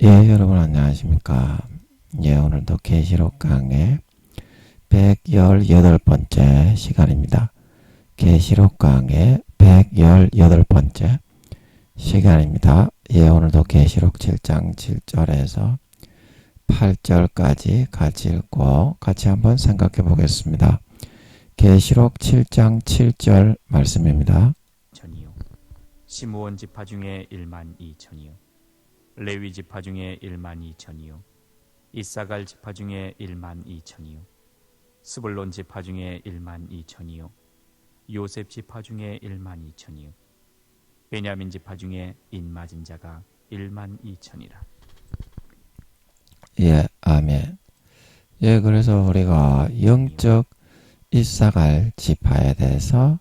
예, 여러분 안녕하십니까. 예, 오늘도 계시록 강의 118번째 시간입니다. 계시록 강의 118번째 시간입니다. 예, 오늘도 계시록 7장 7절에서 8절까지 같이 읽고 같이 한번 생각해 보겠습니다. 계시록 7장 7절 말씀입니다. 천이요 시므온 지파 중에 1만 2천이요 레위 지파 중에 1만 2천이요 이사갈 지파 중에 1만 2천이요 스불론 지파 중에 1만 2천이요 요셉 지파 중에 1만 2천이요 베냐민 지파 중에 인맞은 자가 1만 2천이라. 예, 아멘. 예, 그래서 우리가 영적 이사갈 지파에 대해서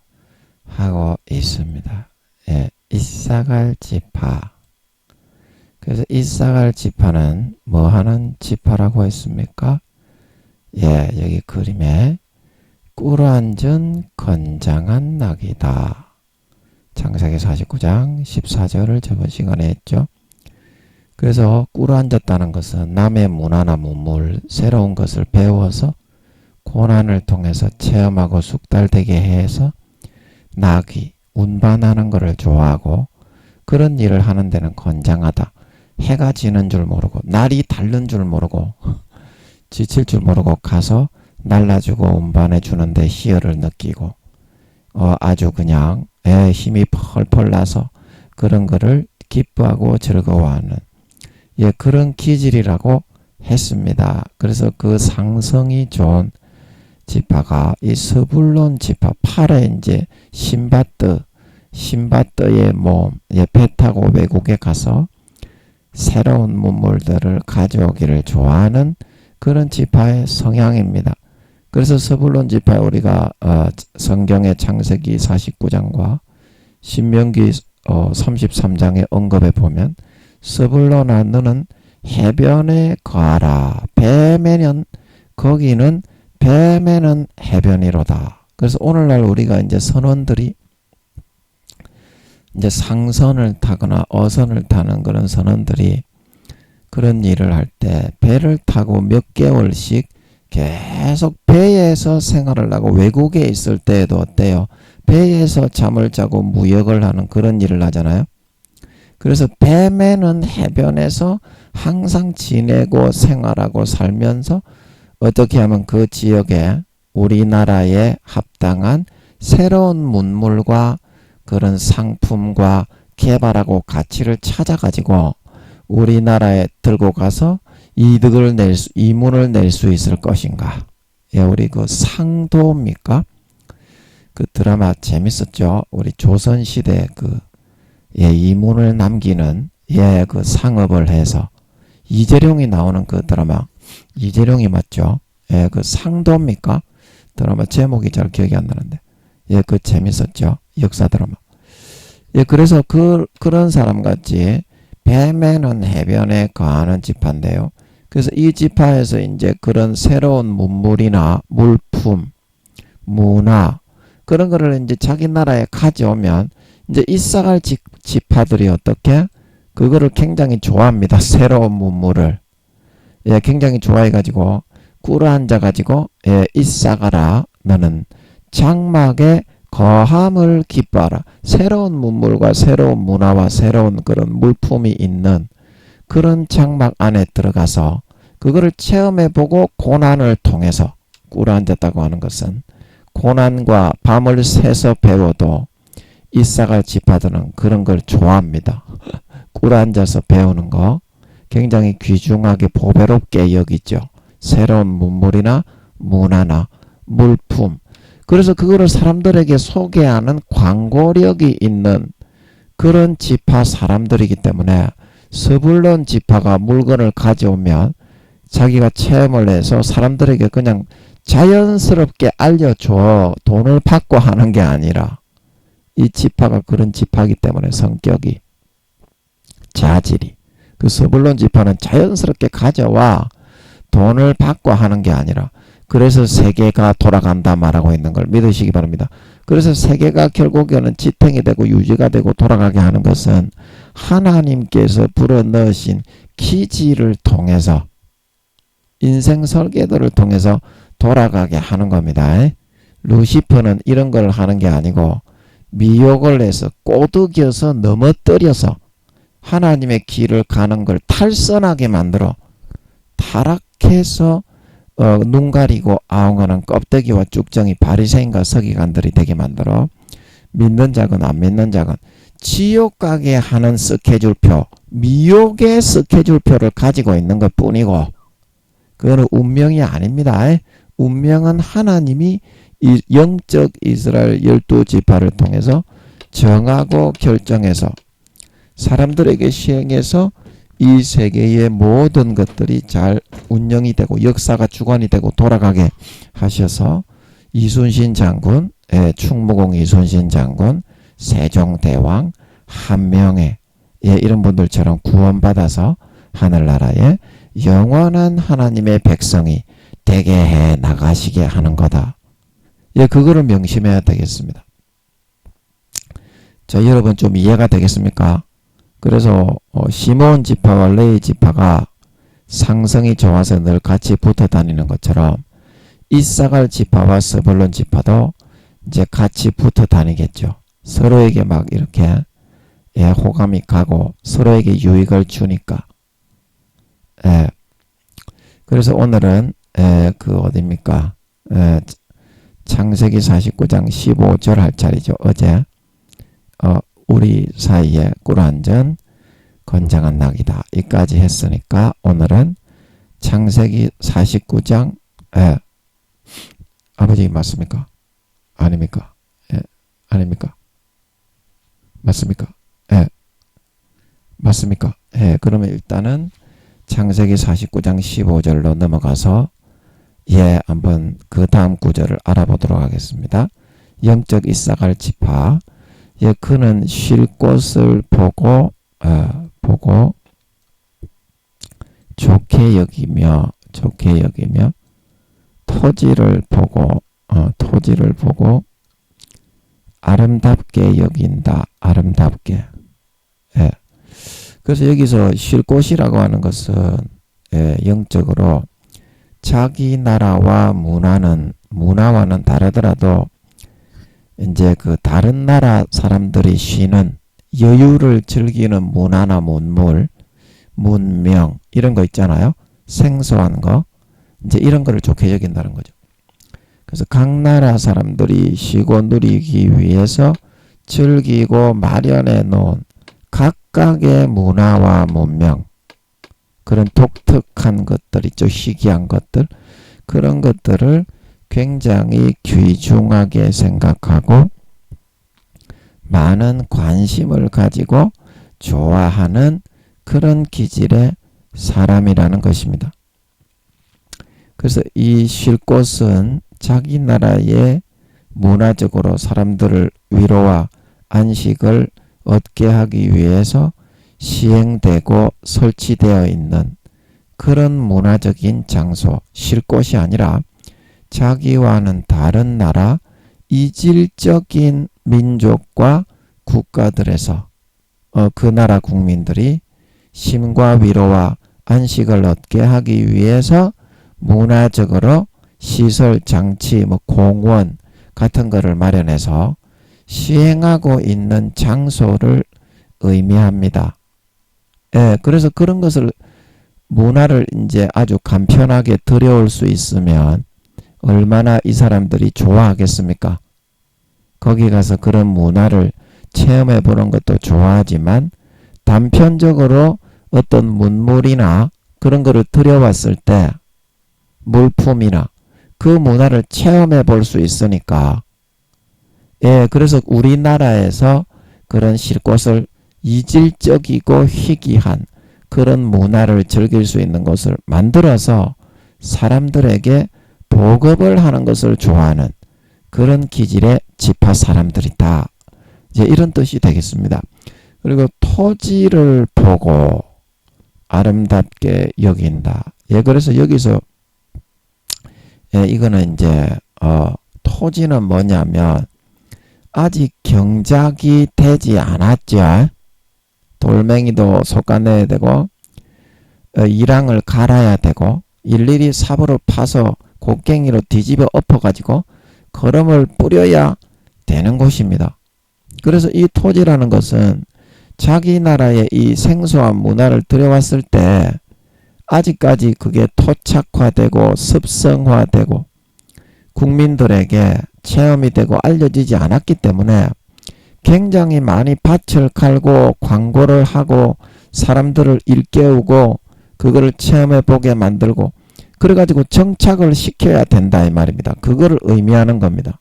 하고 있습니다. 예, 이사갈 지파. 그래서 이사갈 지파는 뭐 하는 지파라고 했습니까? 예, 여기 그림에 꿀앉은 건장한 낙이다. 창세기 49장 14절을 저번 시간에 했죠. 그래서 꿀앉았다는 것은 남의 문화나 문물, 새로운 것을 배워서 고난을 통해서 체험하고 숙달되게 해서 낙이 운반하는 것을 좋아하고 그런 일을 하는 데는 건장하다. 해가 지는 줄 모르고 날이 닳는 줄 모르고 지칠 줄 모르고 가서 날라주고 운반해 주는데 희열을 느끼고 아주 그냥 힘이 펄펄 나서 그런 거를 기뻐하고 즐거워하는 그런 기질이라고 했습니다. 그래서 그 상성이 좋은 지파가 이 스불론 지파 8에 이제 신바뜨의 몸 배 타고 외국에 가서 새로운 문물들을 가져오기를 좋아하는 그런 지파의 성향입니다. 그래서 스불론 지파에 우리가 성경의 창세기 49장과 신명기 33장의 언급에 보면 스불론아 너는 해변에 거하라. 거기는 뱀에는 해변이로다. 그래서 오늘날 우리가 이제 선원들이 이제 상선을 타거나 어선을 타는 그런 선원들이 그런 일을 할 때 배를 타고 몇 개월씩 계속 배에서 생활을 하고 외국에 있을 때에도 어때요? 배에서 잠을 자고 무역을 하는 그런 일을 하잖아요. 그래서 뱀에는 해변에서 항상 지내고 생활하고 살면서 어떻게 하면 그 지역에 우리나라에 합당한 새로운 문물과 그런 상품과 개발하고 가치를 찾아가지고 우리나라에 들고 가서 이문을 낼 수 있을 것인가. 예, 우리 그 상도입니까? 그 드라마 재밌었죠. 우리 조선시대 이문을 남기는 그 상업을 해서 이재룡이 나오는 그 드라마. 이재룡이 맞죠? 예, 그 상도입니까? 드라마 제목이 잘 기억이 안 나는데. 예, 그 재밌었죠. 역사 드라마. 예, 그래서 그런 사람 같이 뱀에는 해변에 거하는 지파인데요. 그래서 이 지파에서 이제 그런 새로운 문물이나 물품, 문화, 그런 거를 이제 자기 나라에 가져오면 이제 이사갈 지파들이 어떻게? 그거를 굉장히 좋아합니다. 새로운 문물을. 예, 굉장히 좋아해가지고 꿇어앉아가지고 이사가라 너는 장막에 거함을 기뻐하라. 새로운 문물과 새로운 문화와 새로운 그런 물품이 있는 그런 장막 안에 들어가서 그거를 체험해보고 고난을 통해서 꿇어앉았다고 하는 것은 고난과 밤을 새서 배워도 이사갈 지파들은 그런 걸 좋아합니다. 꿇어앉아서 배우는 거 굉장히 귀중하게 보배롭게 여기죠. 새로운 문물이나 문화나 물품. 그래서 그거를 사람들에게 소개하는 광고력이 있는 그런 지파 사람들이기 때문에 스불론 지파가 물건을 가져오면 자기가 체험을 해서 사람들에게 그냥 자연스럽게 알려줘. 돈을 받고 하는 게 아니라 이 지파가 그런 지파이기 때문에 성격이 자질이 그 스불론 지파는 자연스럽게 가져와 돈을 받고 하는 게 아니라 그래서 세계가 돌아간다 말하고 있는 걸 믿으시기 바랍니다. 그래서 세계가 결국에는 지탱이 되고 유지가 되고 돌아가게 하는 것은 하나님께서 불어넣으신 기지를 통해서 인생 설계도를 통해서 돌아가게 하는 겁니다. 루시퍼는 이런 걸 하는 게 아니고 미혹을 해서 꼬드겨서 넘어뜨려서 하나님의 길을 가는 걸 탈선하게 만들어 타락해서 눈 가리고 아웅하는 껍데기와 쭉정이 바리새인과 서기관들이 되게 만들어 믿는 자건 안 믿는 자건 지옥 가게 하는 스케줄표, 미혹의 스케줄표를 가지고 있는 것 뿐이고 그거는 운명이 아닙니다. 운명은 하나님이 이 영적 이스라엘 12지파를 통해서 정하고 결정해서 사람들에게 시행해서 이 세계의 모든 것들이 잘 운영이 되고 역사가 주관이 되고 돌아가게 하셔서 이순신 장군, 충무공 이순신 장군, 세종대왕, 한명회 이런 분들처럼 구원받아서 하늘나라에 영원한 하나님의 백성이 되게 해 나가시게 하는 거다. 그거를 명심해야 되겠습니다. 자, 여러분 좀 이해가 되겠습니까? 그래서 시몬 지파와 레위 지파가 상성이 좋아서 늘 같이 붙어 다니는 것처럼 이사갈 지파와 스불론 지파도 이제 같이 붙어 다니겠죠. 서로에게 막 이렇게 호감이 가고 서로에게 유익을 주니까. 그래서 오늘은 그 어디입니까? 창세기 49장 15절 할 차례죠. 어제 우리 사이에 꿀한전 건장한 낙이다. 이까지 했으니까 오늘은 창세기 49장 아버지 맞습니까? 아닙니까? 아닙니까? 맞습니까? 맞습니까? 그러면 일단은 창세기 49장 15절로 넘어가서 한번 그 다음 구절을 알아보도록 하겠습니다. 영적 이사갈 지파 그는 쉴 곳을 보고 좋게 여기며 토지를 보고 아름답게 여긴다. 아름답게. 그래서 여기서 쉴 곳이라고 하는 것은 영적으로 자기 나라와 문화와는 다르더라도 이제 그 다른 나라 사람들이 쉬는 여유를 즐기는 문화나 문물, 문명 이런 거 있잖아요. 생소한 거 이제 이런 거를 좋게 여긴다는 거죠. 그래서 각 나라 사람들이 쉬고 누리기 위해서 즐기고 마련해 놓은 각각의 문화와 문명 그런 독특한 것들 있죠. 희귀한 것들 그런 것들을 굉장히 귀중하게 생각하고 많은 관심을 가지고 좋아하는 그런 기질의 사람이라는 것입니다. 그래서 이 쉴 곳은 자기 나라의 문화적으로 사람들을 위로와 안식을 얻게 하기 위해서 시행되고 설치되어 있는 그런 문화적인 장소, 쉴 곳이 아니라 자기와는 다른 나라 이질적인 민족과 국가들에서 그 나라 국민들이 쉼과 위로와 안식을 얻게 하기 위해서 문화적으로 시설, 장치, 공원 같은 거를 마련해서 시행하고 있는 장소를 의미합니다. 그래서 그런 것을 문화를 이제 아주 간편하게 들여올 수 있으면 얼마나 이 사람들이 좋아하겠습니까? 거기 가서 그런 문화를 체험해 보는 것도 좋아하지만 단편적으로 어떤 문물이나 그런 거를 들여왔을 때 물품이나 그 문화를 체험해 볼 수 있으니까 그래서 우리나라에서 그런 쉴 곳을 이질적이고 희귀한 그런 문화를 즐길 수 있는 곳을 만들어서 사람들에게 보급을 하는 것을 좋아하는 그런 기질의 지파 사람들이다. 이제 이런 뜻이 되겠습니다. 그리고 토지를 보고 아름답게 여긴다. 그래서 여기서 이거는 이제 토지는 뭐냐면 아직 경작이 되지 않았죠. 돌멩이도 솎아내야 되고 이랑을 갈아야 되고 일일이 삽으로 파서 곡괭이로 뒤집어 엎어가지고 거름을 뿌려야 되는 곳입니다. 그래서 이 토지라는 것은 자기 나라의 이 생소한 문화를 들여왔을 때 아직까지 그게 토착화되고 습성화되고 국민들에게 체험이 되고 알려지지 않았기 때문에 굉장히 많이 밭을 갈고 광고를 하고 사람들을 일깨우고 그거를 체험해 보게 만들고 그래가지고 정착을 시켜야 된다 이 말입니다. 그거를 의미하는 겁니다.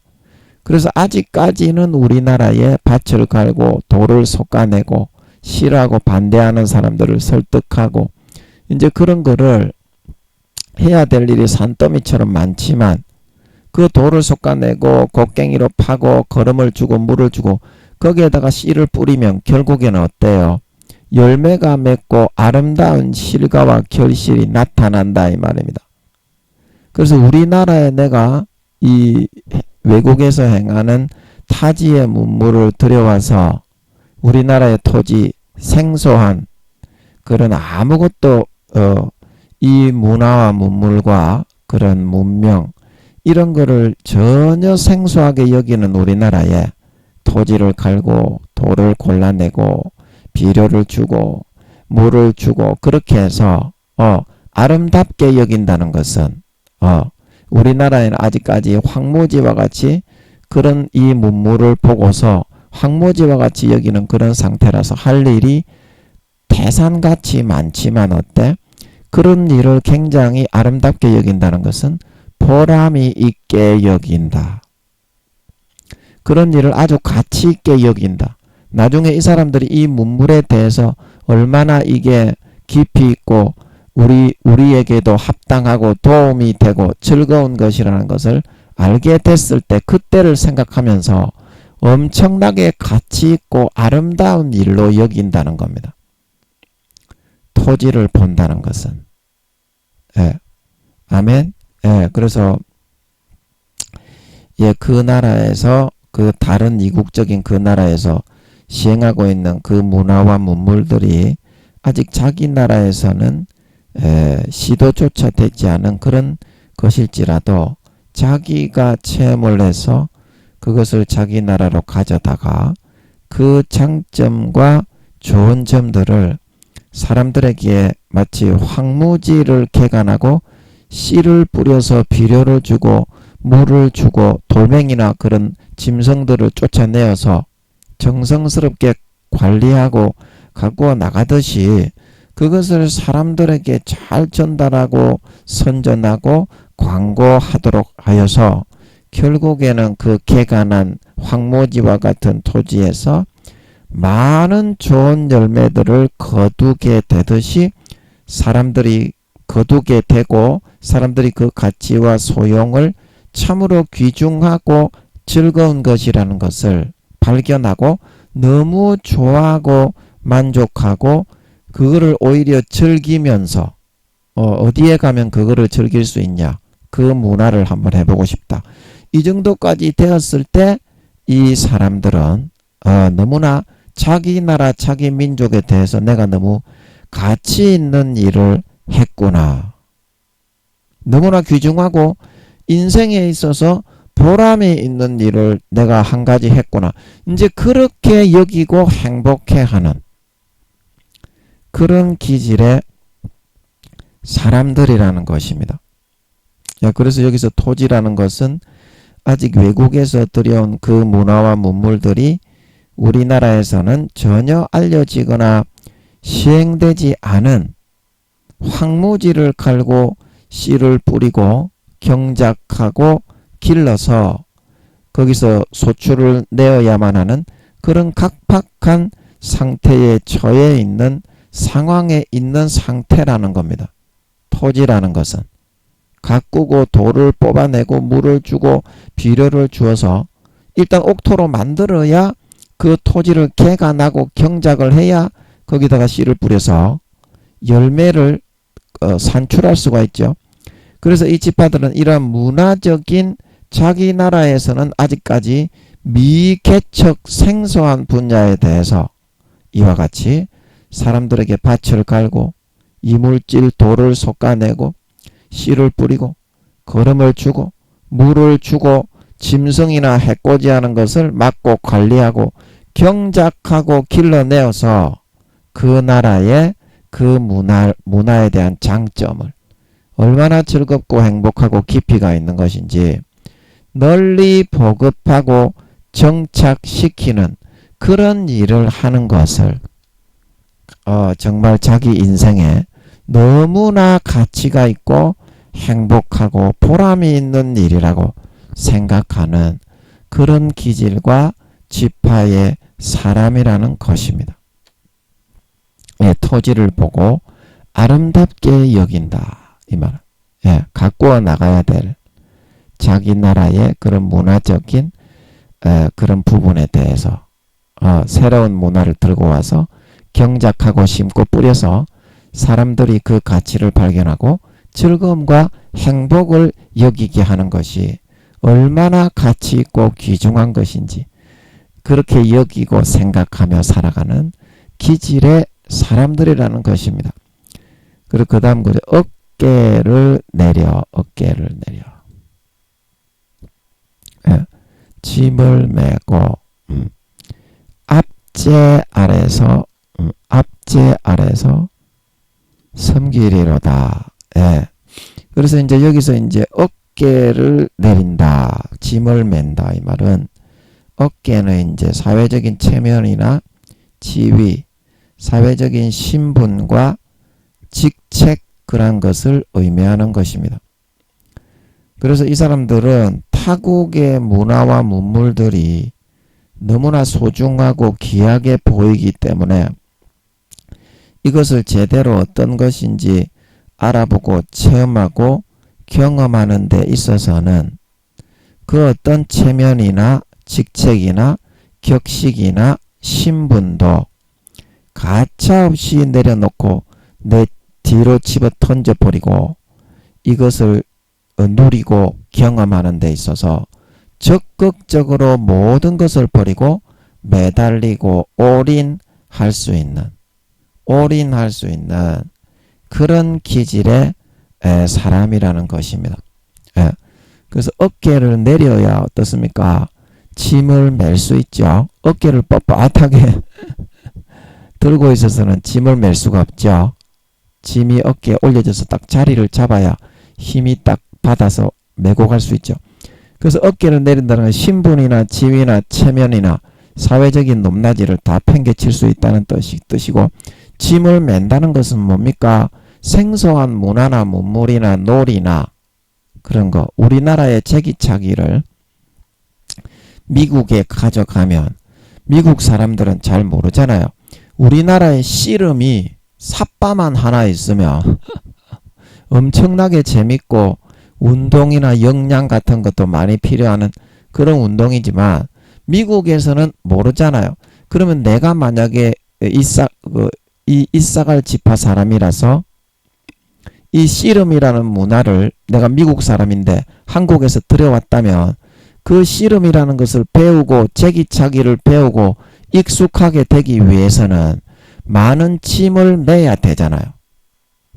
그래서 아직까지는 우리나라에 밭을 갈고 돌을 솎아내고 싫어하고 반대하는 사람들을 설득하고 이제 그런 거를 해야 될 일이 산더미처럼 많지만 그 돌을 솎아내고 곡괭이로 파고 거름을 주고 물을 주고 거기에다가 씨를 뿌리면 결국에는 어때요? 열매가 맺고 아름다운 실과와 결실이 나타난다 이 말입니다. 그래서 우리나라에 내가 이 외국에서 행하는 타지의 문물을 들여와서 우리나라의 토지 생소한 그런 아무것도 이 문화와 문물과 그런 문명 이런 거를 전혀 생소하게 여기는 우리나라에 토지를 갈고 돌을 골라내고 비료를 주고 물을 주고 그렇게 해서 아름답게 여긴다는 것은 우리나라에는 아직까지 황무지와 같이 그런 이 문물을 보고서 황무지와 같이 여기는 그런 상태라서 할 일이 태산같이 많지만 어때? 그런 일을 굉장히 아름답게 여긴다는 것은 보람이 있게 여긴다. 그런 일을 아주 가치 있게 여긴다. 나중에 이 사람들이 이 문물에 대해서 얼마나 이게 깊이 있고 우리에게도 합당하고 도움이 되고 즐거운 것이라는 것을 알게 됐을 때 그때를 생각하면서 엄청나게 가치 있고 아름다운 일로 여긴다는 겁니다. 토지를 본다는 것은. 예. 아멘. 예. 그래서 그 나라에서 그 다른 이국적인 그 나라에서 시행하고 있는 그 문화와 문물들이 아직 자기 나라에서는 시도조차 되지 않은 그런 것일지라도 자기가 체험을 해서 그것을 자기 나라로 가져다가 그 장점과 좋은 점들을 사람들에게 마치 황무지를 개간하고 씨를 뿌려서 비료를 주고 물을 주고 돌멩이나 그런 짐승들을 쫓아내어서 정성스럽게 관리하고 갖고 나가듯이 그것을 사람들에게 잘 전달하고 선전하고 광고하도록 하여서 결국에는 그 개간한 황무지와 같은 토지에서 많은 좋은 열매들을 거두게 되듯이 사람들이 거두게 되고 사람들이 그 가치와 소용을 참으로 귀중하고 즐거운 것이라는 것을 발견하고 너무 좋아하고 만족하고 그거를 오히려 즐기면서 어디에 가면 그거를 즐길 수 있냐 그 문화를 한번 해보고 싶다. 이 정도까지 되었을 때 이 사람들은 너무나 자기 나라 자기 민족에 대해서 내가 너무 가치 있는 일을 했구나. 너무나 귀중하고 인생에 있어서 보람이 있는 일을 내가 한 가지 했구나. 이제 그렇게 여기고 행복해하는 그런 기질의 사람들이라는 것입니다. 그래서 여기서 토지라는 것은 아직 외국에서 들여온 그 문화와 문물들이 우리나라에서는 전혀 알려지거나 시행되지 않은 황무지를 갈고 씨를 뿌리고 경작하고 길러서 거기서 소출을 내어야만 하는 그런 각박한 상태에 처해 있는 상황에 있는 상태라는 겁니다. 토지라는 것은 가꾸고 돌을 뽑아내고 물을 주고 비료를 주어서 일단 옥토로 만들어야 그 토지를 개간하고 경작을 해야 거기다가 씨를 뿌려서 열매를 산출할 수가 있죠. 그래서 이 지파들은 이러한 문화적인 자기 나라에서는 아직까지 미개척 생소한 분야에 대해서 이와 같이 사람들에게 밭을 갈고 이물질 돌을 솎아내고 씨를 뿌리고 거름을 주고 물을 주고 짐승이나 해코지하는 것을 막고 관리하고 경작하고 길러내어서 그 나라의 그 문화에 대한 장점을 얼마나 즐겁고 행복하고 깊이가 있는 것인지 널리 보급하고 정착시키는 그런 일을 하는 것을 정말 자기 인생에 너무나 가치가 있고 행복하고 보람이 있는 일이라고 생각하는 그런 기질과 지파의 사람이라는 것입니다. 예, 토지를 보고 아름답게 여긴다 이 말은 가꾸어 나가야 될 자기 나라의 그런 문화적인 그런 부분에 대해서 새로운 문화를 들고 와서 경작하고 심고 뿌려서 사람들이 그 가치를 발견하고 즐거움과 행복을 여기게 하는 것이 얼마나 가치 있고 귀중한 것인지 그렇게 여기고 생각하며 살아가는 기질의 사람들이라는 것입니다. 그리고 그 다음 구절 어깨를 내려 짐을 메고 앞제 아래서 섬기리로다. 그래서 이제 여기서 이제 어깨를 내린다, 짐을 맨다 이 말은 어깨는 이제 사회적인 체면이나 지위, 사회적인 신분과 직책 그런 것을 의미하는 것입니다. 그래서 이 사람들은 타국의 문화와 문물들이 너무나 소중하고 귀하게 보이기 때문에 이것을 제대로 어떤 것인지 알아보고 체험하고 경험하는 데 있어서는 그 어떤 체면이나 직책이나 격식이나 신분도 가차없이 내려놓고 내 뒤로 집어 던져버리고 이것을 누리고 경험하는 데 있어서 적극적으로 모든 것을 버리고 매달리고 올인할 수 있는 그런 기질의 사람이라는 것입니다. 그래서 어깨를 내려야 어떻습니까? 짐을 맬 수 있죠. 어깨를 뻣뻣하게 들고 있어서는 짐을 맬 수가 없죠. 짐이 어깨에 올려져서 딱 자리를 잡아야 힘이 딱 받아서 메고 갈 수 있죠. 그래서 어깨를 내린다는 건 신분이나 지위나 체면이나 사회적인 높낮이를 다 팽개칠 수 있다는 뜻이고 짐을 맨다는 것은 뭡니까? 생소한 문화나 문물이나 놀이나 그런 거 우리나라의 제기차기를 미국에 가져가면 미국 사람들은 잘 모르잖아요. 우리나라의 씨름이 삿바만 하나 있으면 엄청나게 재밌고 운동이나 역량 같은 것도 많이 필요한 그런 운동이지만 미국에서는 모르잖아요. 그러면 내가 만약에 이사갈 지파 사람이라서 이 씨름이라는 문화를 내가 미국 사람인데 한국에서 들여왔다면 그 씨름이라는 것을 배우고 제기차기를 배우고 익숙하게 되기 위해서는 많은 짐을 매야 되잖아요.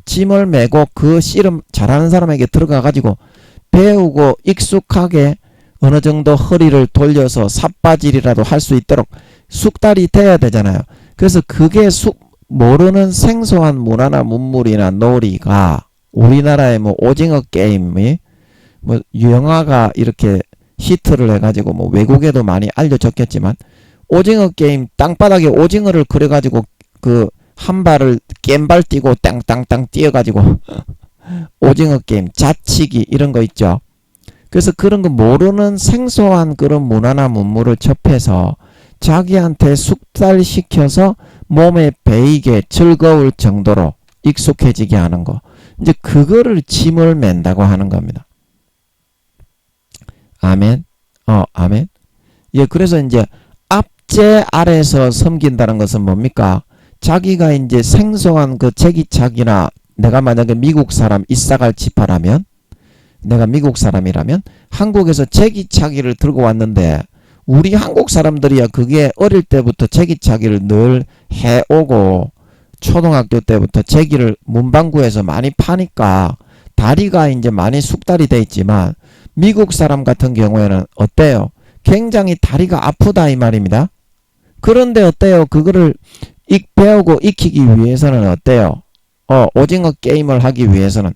짐을 메고 그 씨름 잘하는 사람에게 들어가 가지고 배우고 익숙하게 어느 정도 허리를 돌려서 삿바질이라도 할 수 있도록 숙달이 돼야 되잖아요. 그래서 그게 모르는 생소한 문화나 문물이나 놀이가 우리나라의 뭐 오징어 게임이 뭐 영화가 이렇게 히트를 해가지고 뭐 외국에도 많이 알려졌겠지만 오징어 게임 땅바닥에 오징어를 그려가지고 그 한 발을 깸발 뛰고 땅땅땅 뛰어가지고 오징어 게임 자치기 이런 거 있죠. 그래서 그런 거 모르는 생소한 그런 문화나 문물을 접해서 자기한테 숙달시켜서 몸에 배이게 즐거울 정도로 익숙해지게 하는 거. 이제 그거를 짐을 맨다고 하는 겁니다. 아멘. 아멘. 예, 그래서 이제 앞제 아래서 섬긴다는 것은 뭡니까? 자기가 이제 생소한 그 제기차기나 내가 만약에 미국 사람 이사갈 지파라면 내가 미국 사람이라면 한국에서 제기차기를 들고 왔는데 우리 한국 사람들이야 그게 어릴 때부터 제기차기를 늘 해오고 초등학교 때부터 제기를 문방구에서 많이 파니까 다리가 이제 많이 숙달이 돼 있지만 미국 사람 같은 경우에는 어때요? 굉장히 다리가 아프다 이 말입니다. 그런데 어때요? 그거를 배우고 익히기 위해서는 어때요? 오징어 게임을 하기 위해서는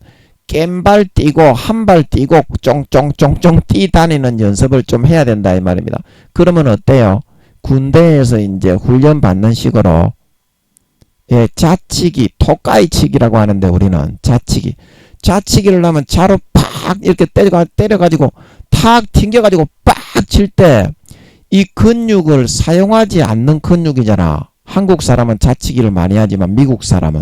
깸발 뛰고 한 발 뛰고 쫑쫑쫑쫑 뛰다니는 연습을 좀 해야 된다 이 말입니다. 그러면 어때요? 군대에서 이제 훈련 받는 식으로 자치기, 토까이치기라고 하는데 우리는 자치기를 하면 자로 팍 이렇게 때려가지고 탁 튕겨가지고 빡 칠 때 이 근육을 사용하지 않는 근육이잖아. 한국 사람은 자치기를 많이 하지만 미국 사람은.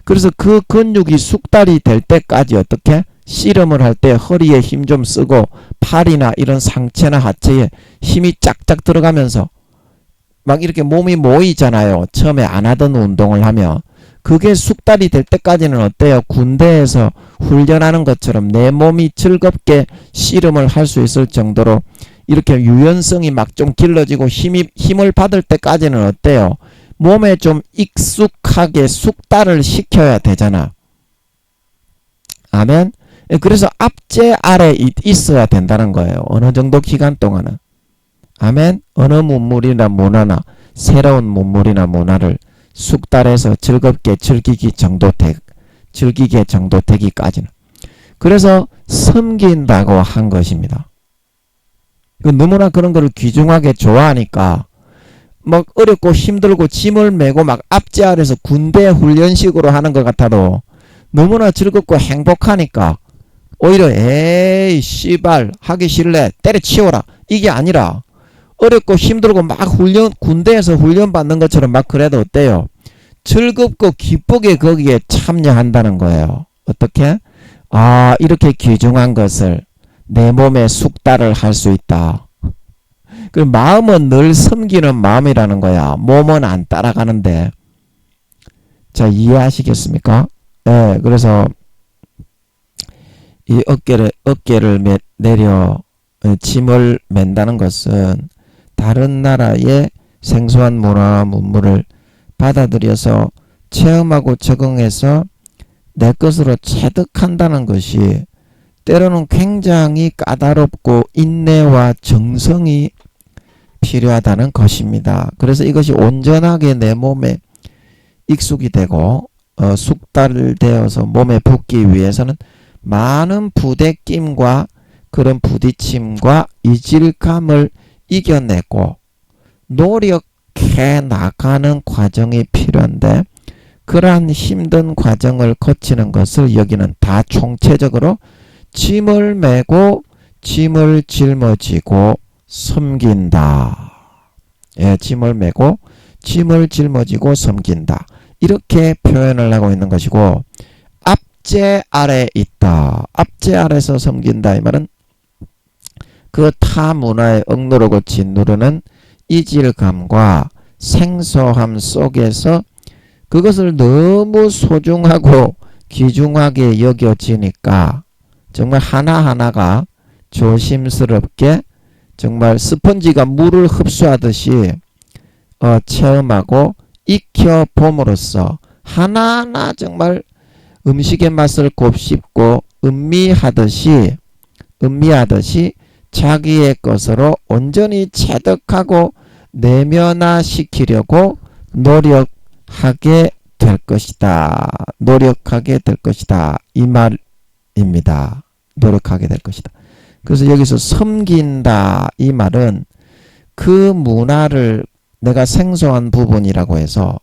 그래서 그 근육이 숙달이 될 때까지 어떻게? 씨름을 할 때 허리에 힘 좀 쓰고 팔이나 이런 상체나 하체에 힘이 쫙쫙 들어가면서 막 이렇게 몸이 모이잖아요. 처음에 안 하던 운동을 하면. 그게 숙달이 될 때까지는 어때요? 군대에서 훈련하는 것처럼 내 몸이 즐겁게 씨름을 할 수 있을 정도로 이렇게 유연성이 막 좀 길러지고 힘을 받을 때까지는 어때요? 몸에 좀 익숙하게 숙달을 시켜야 되잖아. 아멘? 그래서 앞제 아래 있어야 된다는 거예요. 어느 정도 기간 동안은. 아멘? 어느 문물이나 문화나 새로운 문물이나 문화를 숙달해서 즐겁게 즐기게 정도 되기까지는. 그래서 섬긴다고 한 것입니다. 너무나 그런 거를 귀중하게 좋아하니까 막 어렵고 힘들고 짐을 메고 막 앞제 아래서 군대 훈련식으로 하는 것 같아도 너무나 즐겁고 행복하니까 오히려 에이 씨발 하기 싫래 때려치워라 이게 아니라 어렵고 힘들고 막 군대에서 훈련 받는 것처럼 막 그래도 어때요? 즐겁고 기쁘게 거기에 참여한다는 거예요. 어떻게? 이렇게 귀중한 것을 내 몸에 숙달을 할 수 있다. 그 마음은 늘 섬기는 마음이라는 거야. 몸은 안 따라가는데. 자, 이해하시겠습니까? 네, 그래서 이 어깨를 내려 짐을 맨다는 것은 다른 나라의 생소한 문화와 문물을 받아들여서 체험하고 적응해서 내 것으로 체득한다는 것이 때로는 굉장히 까다롭고 인내와 정성이 필요하다는 것입니다. 그래서 이것이 온전하게 내 몸에 익숙이 되고 숙달되어서 몸에 붙기 위해서는 많은 부대낌과 그런 부딪힘과 이질감을 이겨내고 노력해 나가는 과정이 필요한데 그러한 힘든 과정을 거치는 것을 여기는 다 총체적으로 짐을 메고 짐을 짊어지고 섬긴다. 짐을 메고 짐을 짊어지고 섬긴다. 이렇게 표현을 하고 있는 것이고 앞제 아래 있다. 앞제 아래서 섬긴다. 이 말은 그 타 문화의 억누르고 짓누르는 이질감과 생소함 속에서 그것을 너무 소중하고 귀중하게 여겨지니까 정말 하나하나가 조심스럽게 정말 스펀지가 물을 흡수하듯이 체험하고 익혀봄으로써 하나하나 정말 음식의 맛을 곱씹고 음미하듯이 자기의 것으로 온전히 체득하고 내면화시키려고 노력하게 될 것이다. 이 말입니다. 노력하게 될 것이다. 그래서 여기서 섬긴다 이 말은 그 문화를 내가 생소한 부분이라고 해서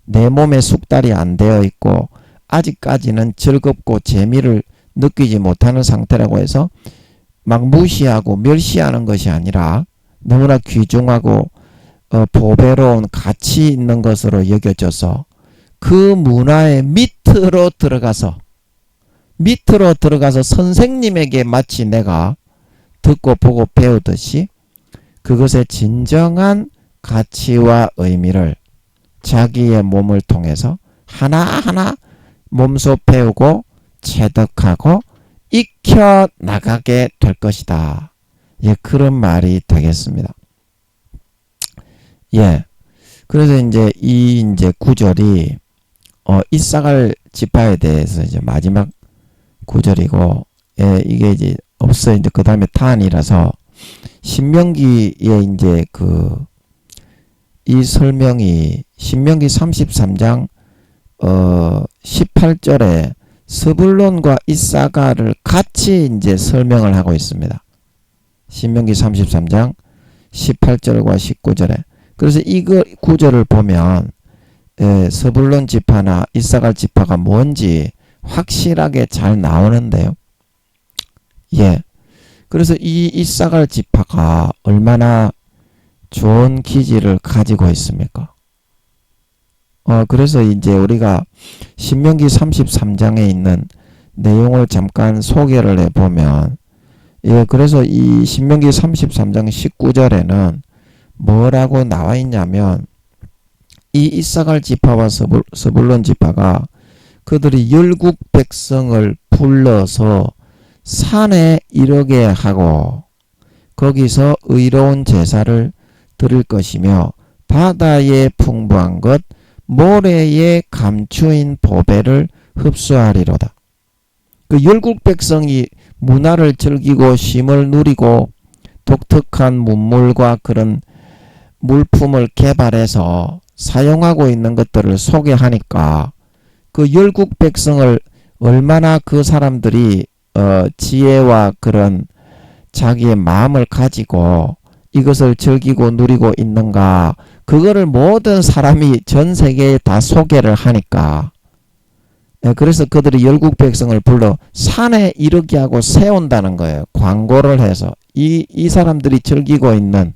내 몸에 숙달이 안 되어 있고 아직까지는 즐겁고 재미를 느끼지 못하는 상태라고 해서 막 무시하고 멸시하는 것이 아니라 너무나 귀중하고 보배로운 가치 있는 것으로 여겨져서 그 문화의 밑으로 들어가서 선생님에게 마치 내가 듣고 보고 배우듯이 그것의 진정한 가치와 의미를 자기의 몸을 통해서 하나하나 몸소 배우고 체득하고 익혀 나가게 될 것이다. 그런 말이 되겠습니다. 그래서 이제 이 구절이 이사갈 지파에 대해서 이제 마지막 구절이고, 예, 이게 이제 없어. 이제 그 다음에 탄이라서, 신명기에 이제 이 설명이, 신명기 33장, 18절에 스불론과 이사갈을 같이 이제 설명을 하고 있습니다. 신명기 33장 18절과 19절에. 그래서 이거 구절을 보면 스불론 지파나 이사갈 지파가 뭔지 확실하게 잘 나오는데요. 예. 그래서 이 이사갈 지파가 얼마나 좋은 기질을 가지고 있습니까? 그래서 이제 우리가 신명기 33장에 있는 내용을 잠깐 소개를 해보면, 예, 그래서 이 신명기 33장 19절에는 뭐라고 나와 있냐면, 이 이사갈 지파와 스불론 지파가 그들이 열국 백성을 불러서 산에 이르게 하고 거기서 의로운 제사를 드릴 것이며 바다에 풍부한 것 모래에 감추인 보배를 흡수하리로다. 그 열국 백성이 문화를 즐기고 쉼을 누리고 독특한 문물과 그런 물품을 개발해서 사용하고 있는 것들을 소개하니까 그 열국 백성을 얼마나 그 사람들이 지혜와 그런 자기의 마음을 가지고 이것을 즐기고 누리고 있는가, 그거를 모든 사람이 전 세계에 다 소개를 하니까, 그래서 그들이 열국 백성을 불러 산에 이르게 하고 세운다는 거예요. 광고를 해서 이 사람들이 즐기고 있는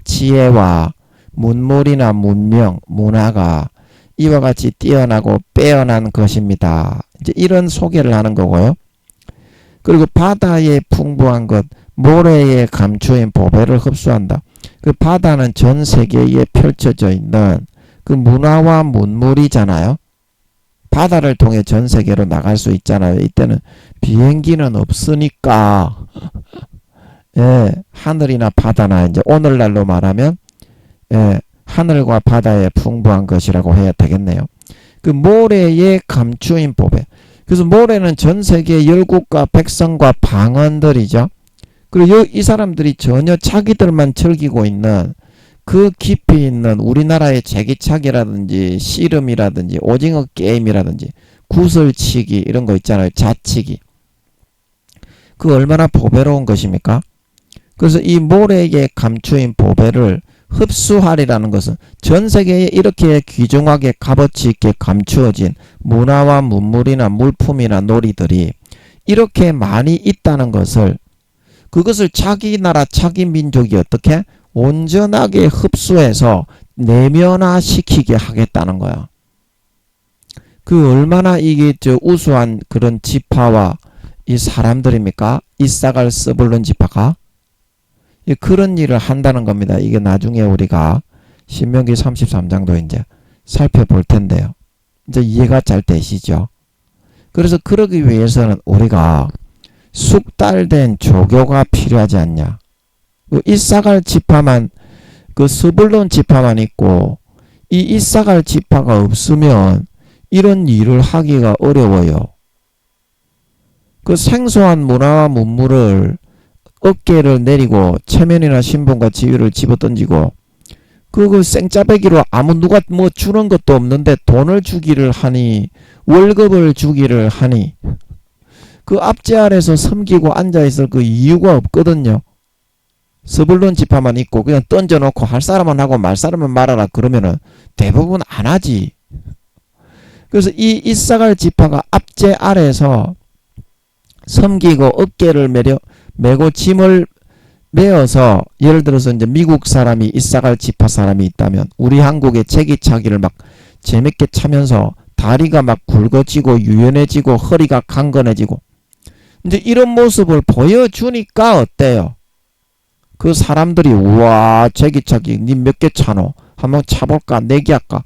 지혜와 문물이나 문명, 문화가 이와 같이 뛰어나고 빼어난 것입니다. 이제 이런 소개를 하는 거고요. 그리고 바다에 풍부한 것, 모래에 감추인 보배를 흡수한다. 그 바다는 전 세계에 펼쳐져 있는 그 문화와 문물이잖아요. 바다를 통해 전 세계로 나갈 수 있잖아요. 이때는 비행기는 없으니까 예, 하늘이나 바다나 이제 오늘날로 말하면 예, 하늘과 바다에 풍부한 것이라고 해야 되겠네요. 그 모래에 감추인 보배. 그래서 모래는 전 세계 열국과 백성과 방언들이죠. 그리고 이 사람들이 전혀 자기들만 즐기고 있는 그 깊이 있는 우리나라의 제기차기라든지 씨름이라든지 오징어 게임이라든지 구슬치기 이런 거 있잖아요. 자치기. 그 얼마나 보배로운 것입니까? 그래서 이 모래에 감추인 보배를 흡수하리라는 것은 전 세계에 이렇게 귀중하게 값어치 있게 감추어진 문화와 문물이나 물품이나 놀이들이 이렇게 많이 있다는 것을, 그것을 자기 나라 자기 민족이 어떻게 온전하게 흡수해서 내면화시키게 하겠다는 거야. 그 얼마나 이게 우수한 그런 지파와 이 사람들입니까? 이사갈 스불론 지파가 그런 일을 한다는 겁니다. 이게 나중에 우리가 신명기 33장도 이제 살펴볼 텐데요. 이제 이해가 잘 되시죠? 그래서 그러기 위해서는 우리가 숙달된 조교가 필요하지 않냐. 그 이사갈 지파만, 그 스불론 지파만 있고 이 이사갈 지파가 없으면 이런 일을 하기가 어려워요. 그 생소한 문화와 문물을 어깨를 내리고 체면이나 신분과 지위를 집어던지고 그 생짜배기로 아무 누가 뭐 주는 것도 없는데 돈을 주기를 하니, 월급을 주기를 하니 그 앞제 아래서 섬기고 앉아있을 그 이유가 없거든요. 스불론 지파만 있고 그냥 던져놓고 할 사람은 하고 말 사람은 말하라 그러면은 대부분 안 하지. 그래서 이 이사갈 지파가 앞제 아래서 섬기고 어깨를 메고 짐을 메어서, 예를 들어서 이제 미국 사람이 이사갈 지파 사람이 있다면 우리 한국의 제기차기를 막 재밌게 차면서 다리가 막 굵어지고 유연해지고 허리가 강건해지고 이제 이런 모습을 보여주니까 어때요? 그 사람들이 우와 제기차기 니 몇 개 차노? 한번 차볼까? 내기할까?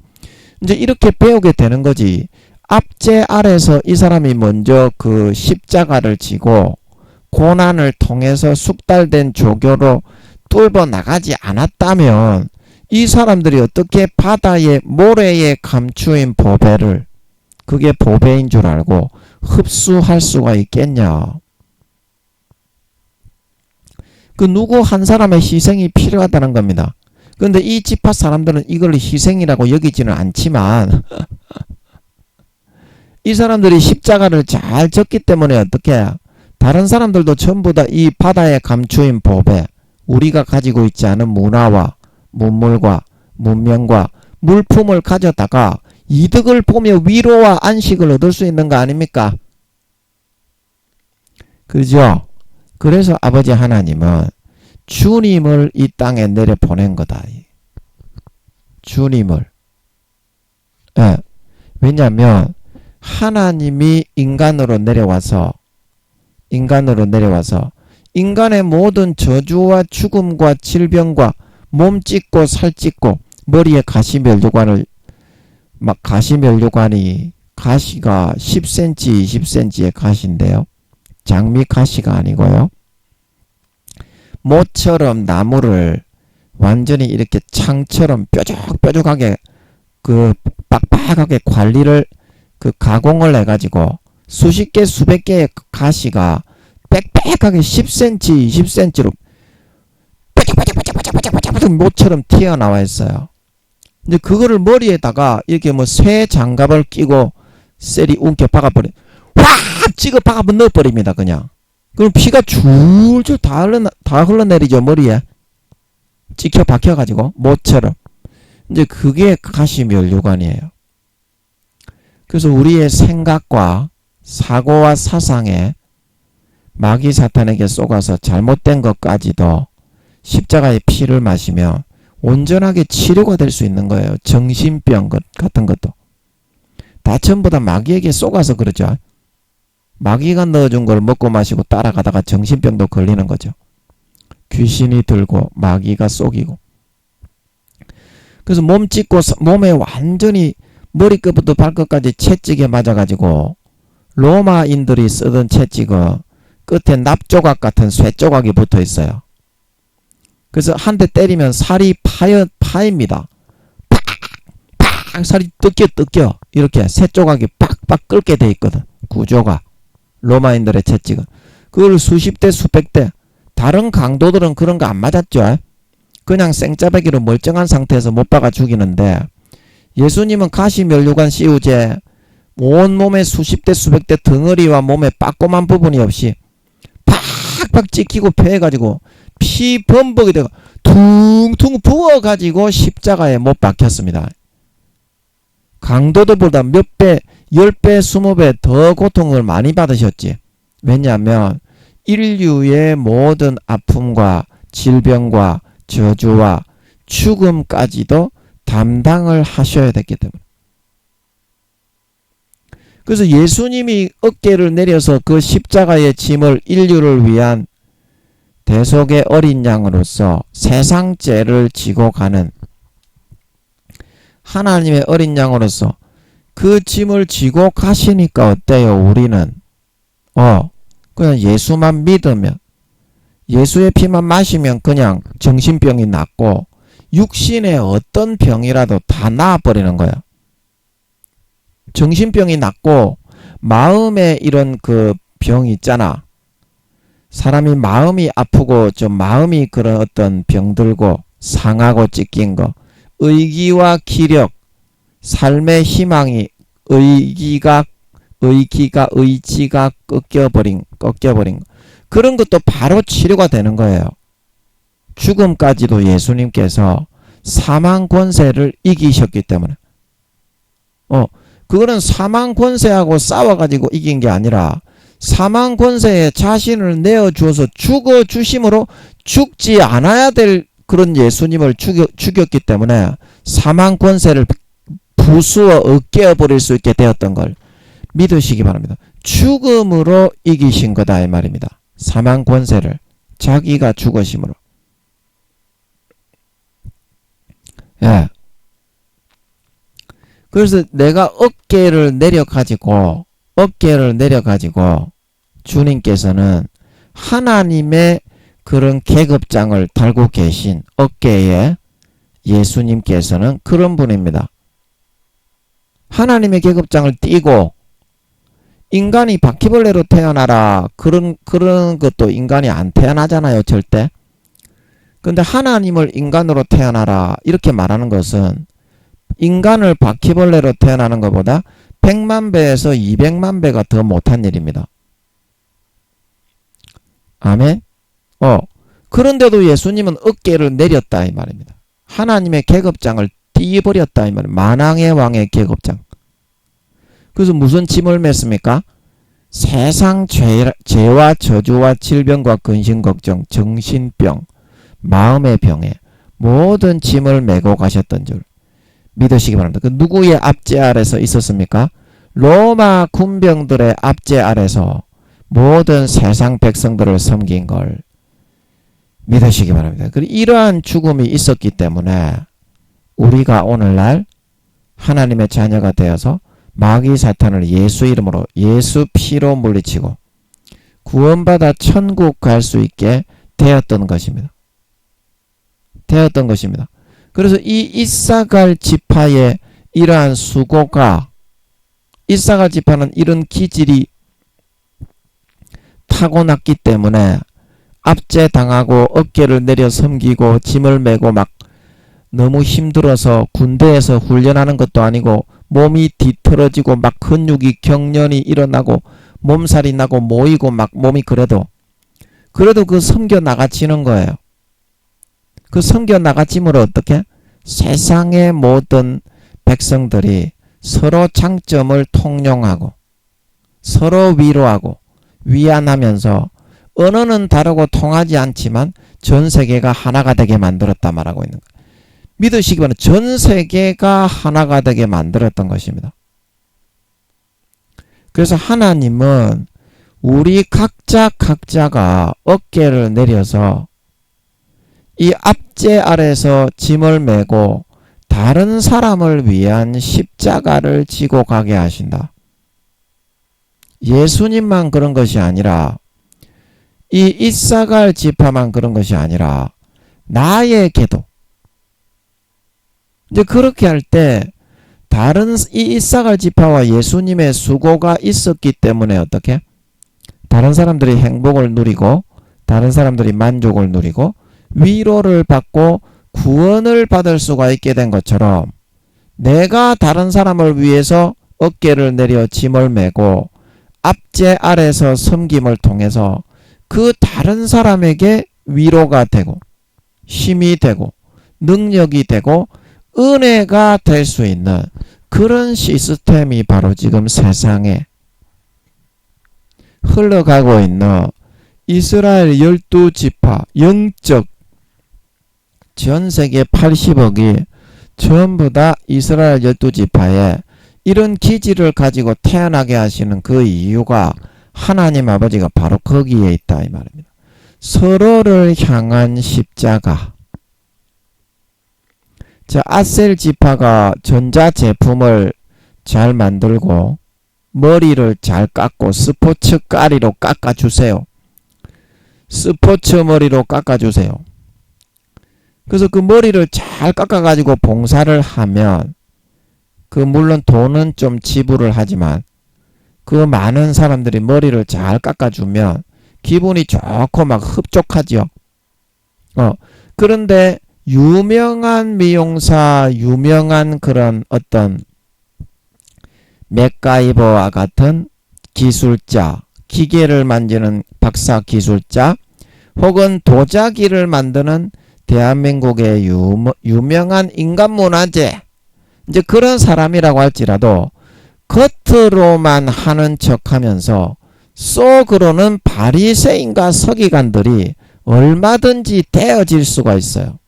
이제 이렇게 배우게 되는 거지. 앞제 아래서 이 사람이 먼저 그 십자가를 지고 고난을 통해서 숙달된 조교로 뚫어 나가지 않았다면 이 사람들이 어떻게 바다의 모래에 감추인 보배를 그게 보배인 줄 알고 흡수할 수가 있겠냐? 그 누구 한 사람의 희생이 필요하다는 겁니다. 그런데 이 지파 사람들은 이걸 희생이라고 여기지는 않지만 이 사람들이 십자가를 잘 졌기 때문에 어떻게 다른 사람들도 전부 다 이 바다에 감추인 보배, 우리가 가지고 있지 않은 문화와 문물과 문명과 물품을 가져다가 이득을 보며 위로와 안식을 얻을 수 있는 거 아닙니까? 그죠? 그래서 아버지 하나님은 주님을 이 땅에 내려보낸 거다. 주님을. 예. 왜냐하면 하나님이 인간으로 내려와서 인간의 모든 저주와 죽음과 질병과 몸 찢고 살 찢고 머리에 가시면류관이 가시가 10cm, 20cm의 가시인데요. 장미 가시가 아니고요. 모처럼 나무를 완전히 이렇게 창처럼 뾰족뾰족하게 그 빡빡하게 관리를 그 가공을 해가지고 수십 개 수백 개의 가시가 빽빽하게 10cm, 20cm로 뾰족뾰족 모처럼 튀어나와 있어요. 근데 그거를 머리에다가 이렇게 뭐 쇠 장갑을 끼고 셀이 움켜 박아버려. 확 찍어 박아 넣어버립니다. 그냥. 그럼 피가 줄줄 다 흘러내리죠. 머리에. 찍혀 박혀가지고 모처럼. 이제 그게 가시면류관이에요. 그래서 우리의 생각과 사고와 사상에 마귀 사탄에게 쏘가서 잘못된 것까지도 십자가의 피를 마시면 온전하게 치료가 될 수 있는 거예요. 정신병 같은 것도. 다 전부 다 마귀에게 쏘가서 그러죠. 마귀가 넣어준 걸 먹고 마시고 따라가다가 정신병도 걸리는 거죠. 귀신이 들고 마귀가 쏘기고. 그래서 몸 찢고 몸에 완전히 머리끝부터 발끝까지 채찍에 맞아가지고 로마인들이 쓰던 채찍은 끝에 납조각 같은 쇠조각이 붙어 있어요. 그래서 한 대 때리면 살이 파입니다. 팍 살이 뜯겨 이렇게 쇠조각이 빡빡 끓게 돼 있거든. 구조가. 로마인들의 채찍은. 그걸 수십 대 수백 대. 다른 강도들은 그런 거 안 맞았죠. 그냥 생짜배기로 멀쩡한 상태에서 못 박아 죽이는데 예수님은 가시면류관 씌우제 온몸에 수십 대 수백 대 덩어리와 몸에 빠꼬만 부분이 없이 팍팍 찍히고 패해가지고 피 범벅이 되고 퉁퉁 부어가지고 십자가에 못 박혔습니다. 강도들보다 몇 배, 10배, 20배 더 고통을 많이 받으셨지. 왜냐하면 인류의 모든 아픔과 질병과 저주와 죽음까지도 담당을 하셔야 됐기 때문에. 그래서 예수님이 어깨를 내려서 그 십자가의 짐을 인류를 위한 대속의 어린 양으로서 세상 죄를 지고 가는 하나님의 어린 양으로서 그 짐을 지고 가시니까 어때요? 우리는 그냥 예수만 믿으면 예수의 피만 마시면 그냥 정신병이 낫고 육신의 어떤 병이라도 다 나아버리는 거야. 정신병이 낫고 마음에 이런 그 병이 있잖아. 사람이 마음이 아프고 좀 마음이 그런 어떤 병들고 상하고 찢긴 거, 의기와 기력, 삶의 희망이 의지가 꺾여버린 거. 그런 것도 바로 치료가 되는 거예요. 죽음까지도 예수님께서 사망 권세를 이기셨기 때문에. 그거는 사망 권세하고 싸워가지고 이긴 게 아니라 사망 권세에 자신을 내어주어서 죽어주심으로 죽지 않아야 될 그런 예수님을 죽였기 때문에 사망 권세를 부수어 으깨어버릴 수 있게 되었던 걸 믿으시기 바랍니다. 죽음으로 이기신 거다 이 말입니다. 사망 권세를 자기가 죽으심으로. 예. 그래서 내가 어깨를 내려가지고 주님께서는 하나님의 그런 계급장을 달고 계신 어깨에 예수님께서는 그런 분입니다. 하나님의 계급장을 띠고 인간이 바퀴벌레로 태어나라 그런 것도 인간이 안 태어나잖아요, 절대. 근데 하나님을 인간으로 태어나라 이렇게 말하는 것은 인간을 바퀴벌레로 태어나는 것보다 100만 배에서 200만 배가 더 못한 일입니다. 아멘. 그런데도 예수님은 어깨를 내렸다 이 말입니다. 하나님의 계급장을 띄버렸다 이 말입니다. 만왕의 왕의 계급장. 그래서 무슨 짐을 맸습니까? 세상 죄와 저주와 질병과 근심 걱정, 정신병, 마음의 병에 모든 짐을 메고 가셨던 줄 믿으시기 바랍니다. 그 누구의 압제 아래서 있었습니까? 로마 군병들의 압제 아래서 모든 세상 백성들을 섬긴 걸 믿으시기 바랍니다. 그리고 이러한 죽음이 있었기 때문에 우리가 오늘날 하나님의 자녀가 되어서 마귀 사탄을 예수 이름으로 예수 피로 물리치고 구원받아 천국 갈 수 있게 되었던 것입니다. 그래서 이 이사갈 지파의 이러한 수고가 이사갈 지파는 이런 기질이 타고났기 때문에 압제당하고 어깨를 내려 섬기고 짐을 메고 막 너무 힘들어서 군대에서 훈련하는 것도 아니고 몸이 뒤틀어지고 막 근육이 경련이 일어나고 몸살이 나고 모이고 막 몸이 그래도 그 섬겨 나가지는 거예요. 그 섬겨 나가짐으로 어떻게? 세상의 모든 백성들이 서로 장점을 통용하고 서로 위로하고 위안하면서 언어는 다르고 통하지 않지만 전 세계가 하나가 되게 만들었다 말하고 있는 거예요. 믿으시기 바랍니다. 전 세계가 하나가 되게 만들었던 것입니다. 그래서 하나님은 우리 각자가 어깨를 내려서 이 압제 아래서 짐을 메고 다른 사람을 위한 십자가를 지고 가게 하신다. 예수님만 그런 것이 아니라 이 이사갈 지파만 그런 것이 아니라 나에게도 이제 그렇게 할 때 다른 이 이사갈 지파와 예수님의 수고가 있었기 때문에 어떻게? 다른 사람들이 행복을 누리고 다른 사람들이 만족을 누리고 위로를 받고 구원을 받을 수가 있게 된 것처럼 내가 다른 사람을 위해서 어깨를 내려 짐을 메고 압제 아래서 섬김을 통해서 그 다른 사람에게 위로가 되고 힘이 되고 능력이 되고 은혜가 될 수 있는 그런 시스템이 바로 지금 세상에 흘러가고 있는 이스라엘 12지파 영적 전 세계 80억이 전부 다 이스라엘 12지파에 이런 기질을 가지고 태어나게 하시는 그 이유가 하나님 아버지가 바로 거기에 있다 이 말입니다. 서로를 향한 십자가. 자, 아셀 지파가 전자제품을 잘 만들고 머리를 잘 깎고 스포츠 까리로 깎아주세요. 스포츠 머리로 깎아주세요. 그래서 그 머리를 잘 깎아가지고 봉사를 하면 그 물론 돈은 좀 지불을 하지만 그 많은 사람들이 머리를 잘 깎아주면 기분이 좋고 막 흡족하지요. 그런데 유명한 미용사, 유명한 그런 어떤 맥가이버와 같은 기술자, 기계를 만지는 박사 기술자, 혹은 도자기를 만드는 대한민국의 유명한 인간문화재, 이제 그런 사람이라고 할지라도 겉으로만 하는 척하면서 속으로는 바리새인과 서기관들이 얼마든지 되어질 수가 있어요.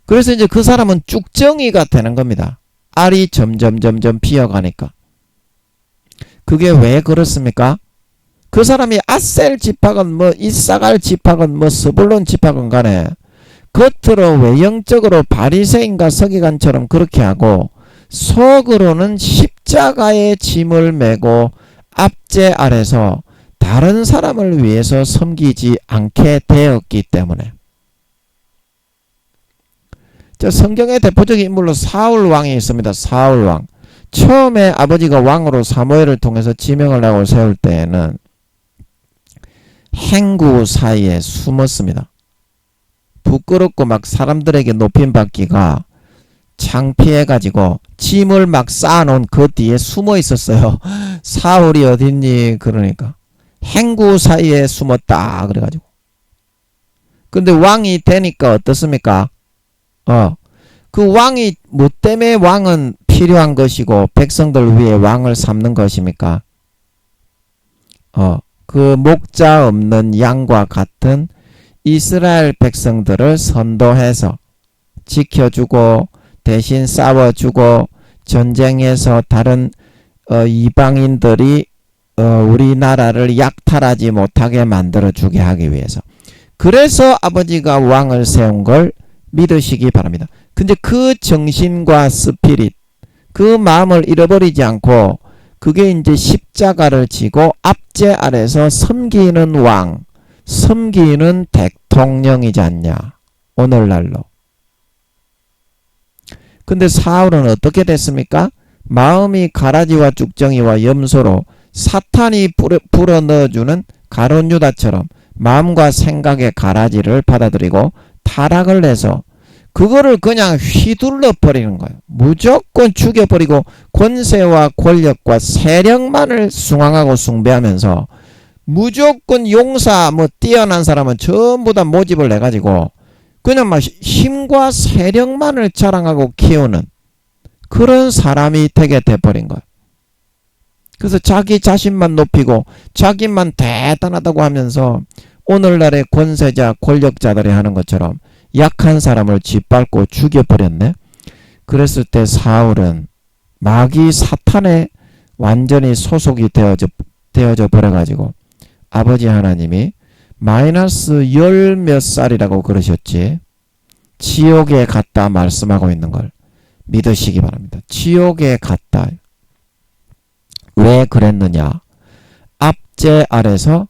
그래서 이제 그 사람은 쭉정이가 되는 겁니다. 알이 점점 피어가니까. 그게 왜 그렇습니까? 그 사람이 아셀 지파건 뭐 이사갈 지파건 뭐 스불론 지파건 간에 겉으로 외형적으로 바리새인과 서기관처럼 그렇게 하고 속으로는 십자가의 짐을 메고 압제 아래서 다른 사람을 위해서 섬기지 않게 되었기 때문에. 자, 성경의 대표적인 인물로 사울 왕이 있습니다. 사울 왕. 처음에 아버지가 왕으로 사무엘을 통해서 지명을 하고 세울 때에는 행구 사이에 숨었습니다. 부끄럽고 막 사람들에게 높임 받기가 창피해가지고 짐을 막 쌓아놓은 그 뒤에 숨어 있었어요. 사울이 어딨니? 그러니까 행구 사이에 숨었다 그래가지고. 근데 왕이 되니까 어떻습니까? 그 왕이 뭐 때문에 왕은 필요한 것이고 백성들 위해 왕을 삼는 것입니까? 그 목자 없는 양과 같은 이스라엘 백성들을 선도해서 지켜주고 대신 싸워주고 전쟁에서 다른 이방인들이 우리나라를 약탈하지 못하게 만들어주게 하기 위해서. 그래서 아버지가 왕을 세운 걸 믿으시기 바랍니다. 근데 그 정신과 스피릿, 그 마음을 잃어버리지 않고 그게 이제 십자가를 지고 압제 아래서 섬기는 왕, 섬기는 대통령이지 않냐. 오늘날로. 근데 사울은 어떻게 됐습니까? 마음이 가라지와 쭉정이와 염소로 사탄이 불어넣어주는 가룟 유다처럼 마음과 생각의 가라지를 받아들이고 타락을 해서 그거를 그냥 휘둘러 버리는 거예요. 무조건 죽여버리고 권세와 권력과 세력만을 숭앙하고 숭배하면서 무조건 용사 뛰어난 사람은 전부 다 모집을 해가지고 그냥 막 힘과 세력만을 자랑하고 키우는 그런 사람이 되게 돼버린 거예요. 그래서 자기 자신만 높이고 자기만 대단하다고 하면서 오늘날의 권세자 권력자들이 하는 것처럼 약한 사람을 짓밟고 죽여버렸네. 그랬을 때 사울은 마귀 사탄에 완전히 소속이 되어져 버려가지고 아버지 하나님이 마이너스 열 몇 살이라고 그러셨지. 지옥에 갔다 말씀하고 있는 걸 믿으시기 바랍니다. 지옥에 갔다. 왜 그랬느냐? 압제 아래서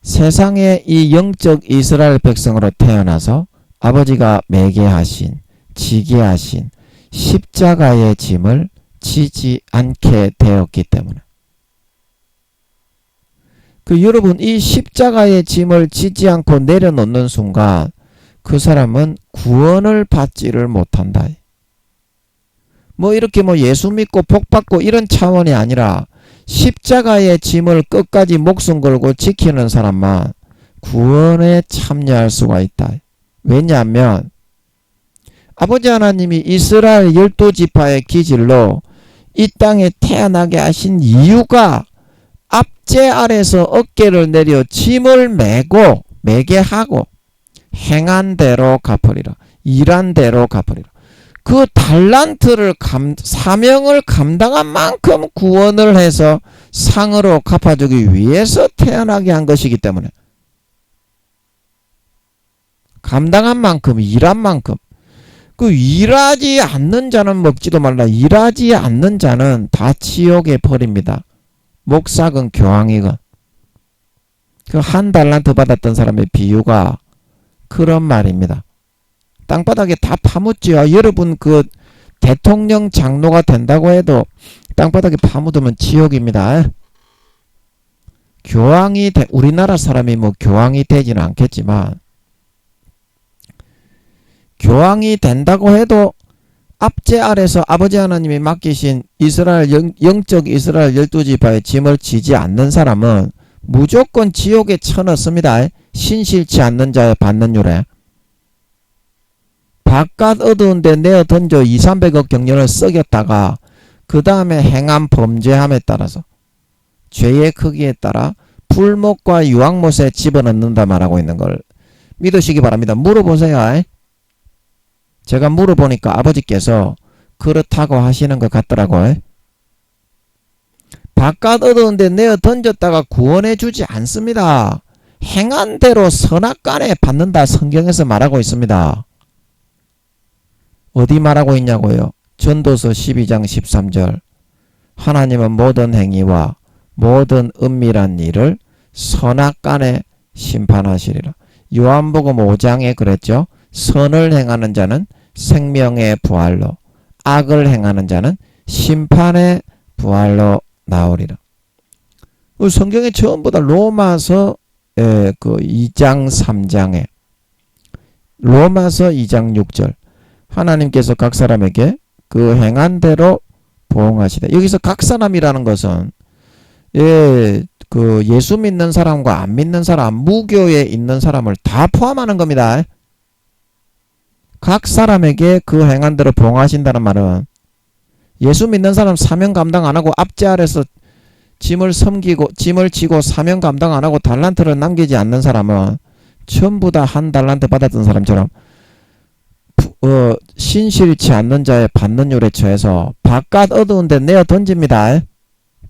세상에 이 영적 이스라엘 백성으로 태어나서 아버지가 매게 하신, 지게 하신 십자가의 짐을 지지 않게 되었기 때문에. 여러분, 이 십자가의 짐을 지지 않고 내려놓는 순간 그 사람은 구원을 받지를 못한다. 이렇게 예수 믿고 복 받고 이런 차원이 아니라 십자가의 짐을 끝까지 목숨 걸고 지키는 사람만 구원에 참여할 수가 있다. 왜냐하면 아버지 하나님이 이스라엘 12지파의 기질로 이 땅에 태어나게 하신 이유가 압제 아래서 어깨를 내려 짐을 매게 하고 행한 대로 갚으리라. 일한 대로 갚으리라. 그 달란트를 사명을 감당한 만큼 구원을 해서 상으로 갚아주기 위해서 태어나게 한 것이기 때문에 감당한 만큼 일한 만큼 일하지 않는 자는 먹지도 말라. 일하지 않는 자는 다 지옥에 버립니다. 목사건 교황이건. 한 달란트 받았던 사람의 비유가 그런 말입니다. 땅바닥에 다 파묻지요. 여러분 대통령 장로가 된다고 해도 땅바닥에 파묻으면 지옥입니다. 우리나라 사람이 교황이 되지는 않겠지만 교황이 된다고 해도 압제 아래서 아버지 하나님이 맡기신 영적 이스라엘 12지파의 짐을 지지 않는 사람은 무조건 지옥에 쳐넣습니다. 신실치 않는 자의 받는 유래. 바깥 어두운데 내어 던져 200~300억 경련을 썩였다가 그 다음에 행한 범죄함에 따라서 죄의 크기에 따라 불못과 유황못에 집어넣는다 말하고 있는 걸 믿으시기 바랍니다. 물어보세요. 제가 물어보니까 아버지께서 그렇다고 하시는 것 같더라고요. 바깥 어두운데 내어 던졌다가 구원해 주지 않습니다. 행한 대로 선악간에 받는다 성경에서 말하고 있습니다. 어디 말하고 있냐고요? 전도서 12장 13절. 하나님은 모든 행위와 모든 은밀한 일을 선악간에 심판하시리라. 요한복음 5장에 그랬죠. 선을 행하는 자는 생명의 부활로, 악을 행하는 자는 심판의 부활로 나오리라. 성경에 전부 다 로마서 그 2장 3장에 로마서 2장 6절 하나님께서 각 사람에게 그 행한 대로 보응하시되, 여기서 각 사람이라는 것은 그 예수 믿는 사람과 안 믿는 사람, 무교에 있는 사람을 다 포함하는 겁니다. 각 사람에게 그 행한 대로 보응하신다는 말은 예수 믿는 사람 사명 감당 안 하고 앞제 아래서 짐을 지고 사명 감당 안 하고 달란트를 남기지 않는 사람은 전부 다 한 달란트 받았던 사람처럼 신실치 않는 자의 받는 요래 처해서 바깥 어두운 데 내어 던집니다.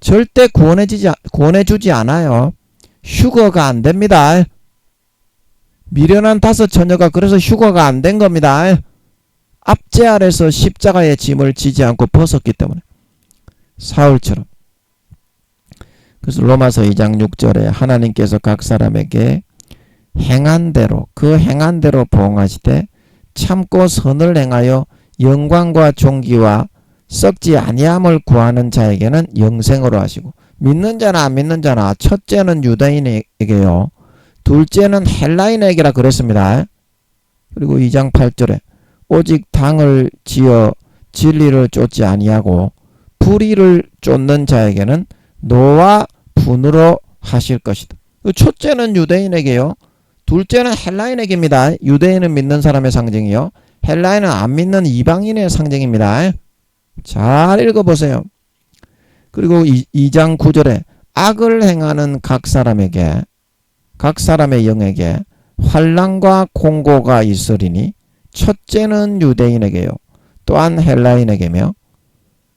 절대 구원해주지 않아요. 휴거가 안 됩니다. 미련한 5 처녀가 그래서 휴거가 안 된 겁니다. 앞제 아래서 십자가의 짐을 지지 않고 벗었기 때문에. 사울처럼. 그래서 로마서 2장 6절에 하나님께서 각 사람에게 행한 대로, 그 행한 대로 보응하시되 참고 선을 행하여 영광과 존귀와 썩지 아니함을 구하는 자에게는 영생으로 하시고, 믿는 자나 안 믿는 자나 첫째는 유대인에게요, 둘째는 헬라인에게라 그랬습니다. 그리고 2장 8절에 오직 당을 지어 진리를 쫓지 아니하고 불의를 쫓는 자에게는 노와 분으로 하실 것이다. 첫째는 유대인에게요, 둘째는 헬라인에게입니다. 유대인은 믿는 사람의 상징이요, 헬라인은 안 믿는 이방인의 상징입니다. 잘 읽어보세요. 그리고 2장 9절에 악을 행하는 각 사람에게, 각 사람의 영에게 환난과 공고가 있으리니 첫째는 유대인에게요, 또한 헬라인에게며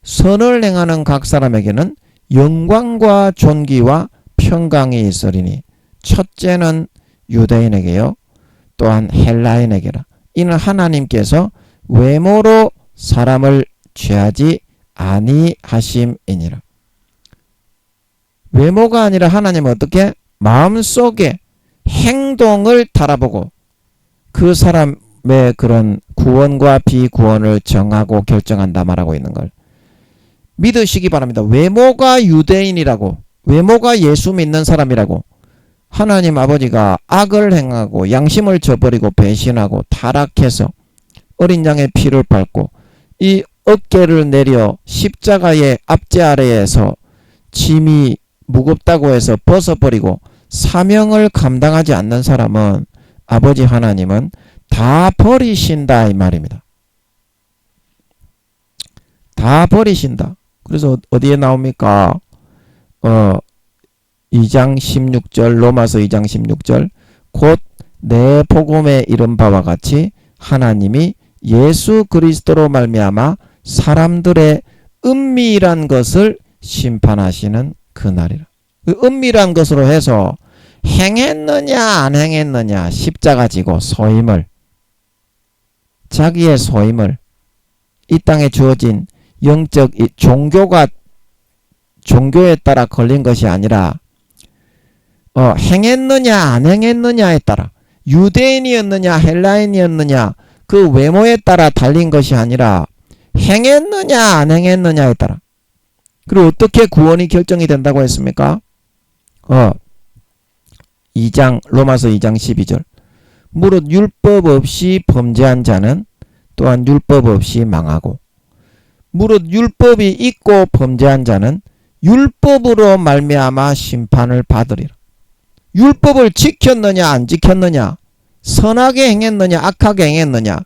선을 행하는 각 사람에게는 영광과 존귀와 평강이 있으리니 첫째는 유대인에게요, 또한 헬라인에게라. 이는 하나님께서 외모로 사람을 취하지 아니하심이니라. 외모가 아니라 하나님은 어떻게? 마음속에 행동을 달아보고 그 사람의 그런 구원과 비구원을 정하고 결정한다 말하고 있는 걸 믿으시기 바랍니다. 외모가 유대인이라고, 외모가 예수 믿는 사람이라고 하나님 아버지가 악을 행하고 양심을 저버리고 배신하고 타락해서 어린 양의 피를 밟고 이 어깨를 내려 십자가의 앞제 아래에서 짐이 무겁다고 해서 벗어버리고 사명을 감당하지 않는 사람은 아버지 하나님은 다 버리신다 이 말입니다. 다 버리신다. 그래서 어디에 나옵니까? 2장 16절, 로마서 2장 16절, 곧 내 복음에 이른 바와 같이 하나님이 예수 그리스도로 말미암아 사람들의 은밀한 것을 심판하시는 그날이라. 그 은밀한 것으로 해서 행했느냐 안 행했느냐, 십자가 지고 소임을, 자기의 소임을, 이 땅에 주어진 영적 종교에 따라 걸린 것이 아니라 행했느냐 안 행했느냐에 따라, 유대인이었느냐 헬라인이었느냐 그 외모에 따라 달린 것이 아니라 행했느냐 안 행했느냐에 따라. 그리고 어떻게 구원이 결정이 된다고 했습니까? 로마서 2장 12절. 무릇 율법 없이 범죄한 자는 또한 율법 없이 망하고, 무릇 율법이 있고 범죄한 자는 율법으로 말미암아 심판을 받으리라. 율법을 지켰느냐 안 지켰느냐, 선하게 행했느냐 악하게 행했느냐,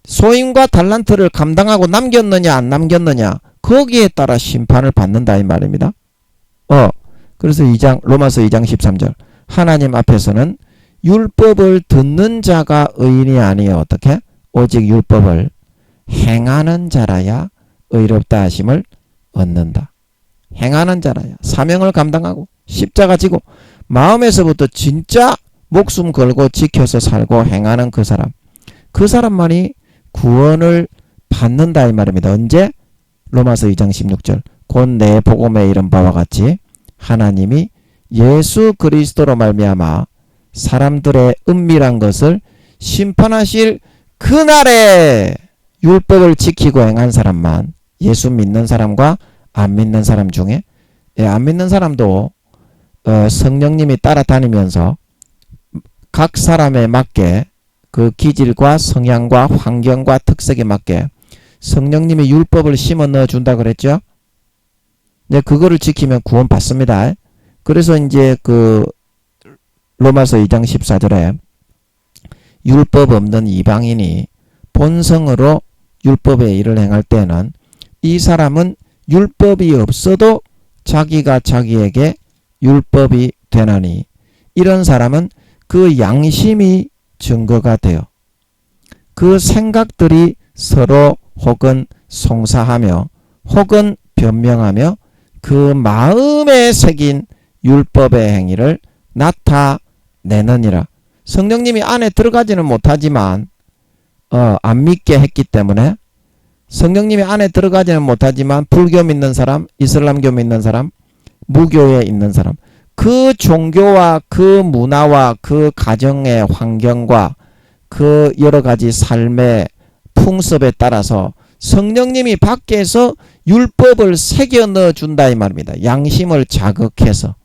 소임과 달란트를 감당하고 남겼느냐 안 남겼느냐, 거기에 따라 심판을 받는다 이 말입니다. 그래서 로마서 2장 13절. 하나님 앞에서는 율법을 듣는 자가 의인이 아니여 어떻게? 오직 율법을 행하는 자라야 의롭다 하심을 얻는다. 행하는 자라야, 사명을 감당하고 십자가 지고 마음에서부터 진짜 목숨 걸고 지켜서 살고 행하는 그 사람만이 구원을 받는다 이 말입니다. 언제? 로마서 2장 16절. 곧 내 복음에 이른 바와 같이 하나님이 예수 그리스도로 말미암아 사람들의 은밀한 것을 심판하실 그날에 율법을 지키고 행한 사람만, 예수 믿는 사람과 안 믿는 사람 중에, 안 믿는 사람도 성령님이 따라다니면서 각 사람에 맞게 그 기질과 성향과 환경과 특색에 맞게 성령님이 율법을 심어 넣어준다 그랬죠? 네, 그거를 지키면 구원 받습니다. 그래서 이제 그 로마서 2장 14절에 율법 없는 이방인이 본성으로 율법의 일을 행할 때는 이 사람은 율법이 없어도 자기가 자기에게 율법이 되나니 이런 사람은 그 양심이 증거가 되어 그 생각들이 서로 혹은 송사하며 혹은 변명하며 그 마음에 새긴 율법의 행위를 나타내느니라. 성령님이 안에 들어가지는 못하지만 안 믿게 했기 때문에 성령님이 안에 들어가지는 못하지만 불교 믿는 사람, 이슬람교 믿는 사람, 무교에 있는 사람, 그 종교와 그 문화와 그 가정의 환경과 그 여러 가지 삶의 풍습에 따라서 성령님이 밖에서 율법을 새겨 넣어준다 이 말입니다. 양심을 자극해서.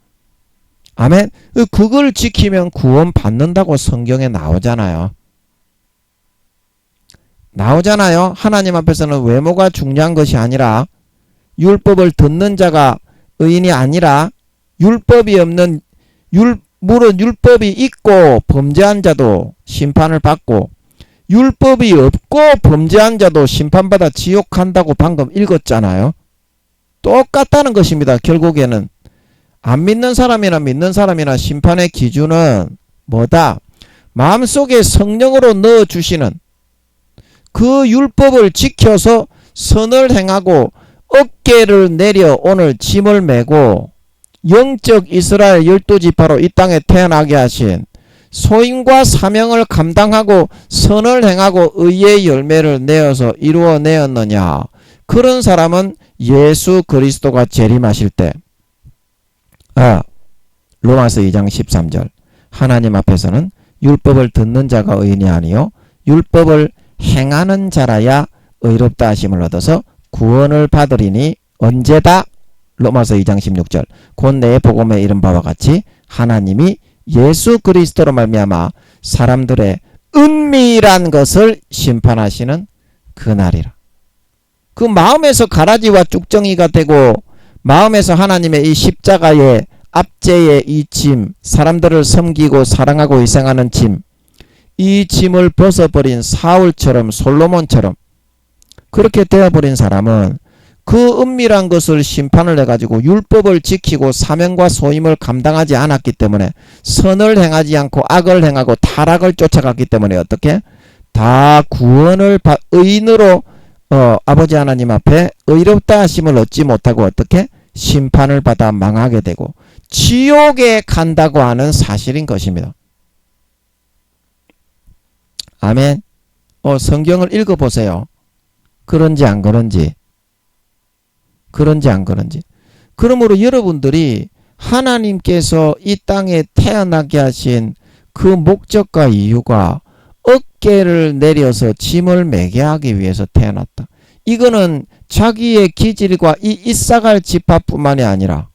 아멘. 그걸 지키면 구원 받는다고 성경에 나오잖아요. 하나님 앞에서는 외모가 중요한 것이 아니라 율법을 듣는 자가 의인이 아니라 율법이 없는 물론 율법이 있고 범죄한 자도 심판을 받고 율법이 없고 범죄한 자도 심판받아 지옥 간다고 방금 읽었잖아요. 똑같다는 것입니다. 결국에는 안 믿는 사람이나 믿는 사람이나 심판의 기준은 뭐다? 마음속에 성령으로 넣어주시는 그 율법을 지켜서 선을 행하고 어깨를 내려 오늘 짐을 메고 영적 이스라엘 12지파로 이 땅에 태어나게 하신 소임과 사명을 감당하고 선을 행하고 의의 열매를 내어서 이루어내었느냐. 그런 사람은 예수 그리스도가 재림하실 때 로마서 2장 13절 하나님 앞에서는 율법을 듣는 자가 의인이 아니요 율법을 행하는 자라야 의롭다 하심을 얻어서 구원을 받으리니 언제다? 로마서 2장 16절 곧 내 복음에 이른 바와 같이 하나님이 예수 그리스도로 말미암아 사람들의 은밀한 것을 심판하시는 그날이라. 그 마음에서 가라지와 쭉정이가 되고 마음에서 하나님의 이 십자가의 압제의 이 짐, 사람들을 섬기고 사랑하고 희생하는 짐, 이 짐을 벗어버린 사울처럼 솔로몬처럼 그렇게 되어버린 사람은 그 은밀한 것을 심판을 해가지고 율법을 지키고 사명과 소임을 감당하지 않았기 때문에 선을 행하지 않고 악을 행하고 타락을 쫓아갔기 때문에 어떻게? 다 구원을 의인으로 아버지 하나님 앞에 의롭다 하심을 얻지 못하고 어떻게? 심판을 받아 망하게 되고 지옥에 간다고 하는 사실인 것입니다. 아멘. 성경을 읽어보세요. 그런지 안 그런지. 그러므로 여러분들이 하나님께서 이 땅에 태어나게 하신 그 목적과 이유가 어깨를 내려서 짐을 매게 하기 위해서 태어났다. 이거는 자기의 기질과 이 이사갈 지파뿐만이 아니라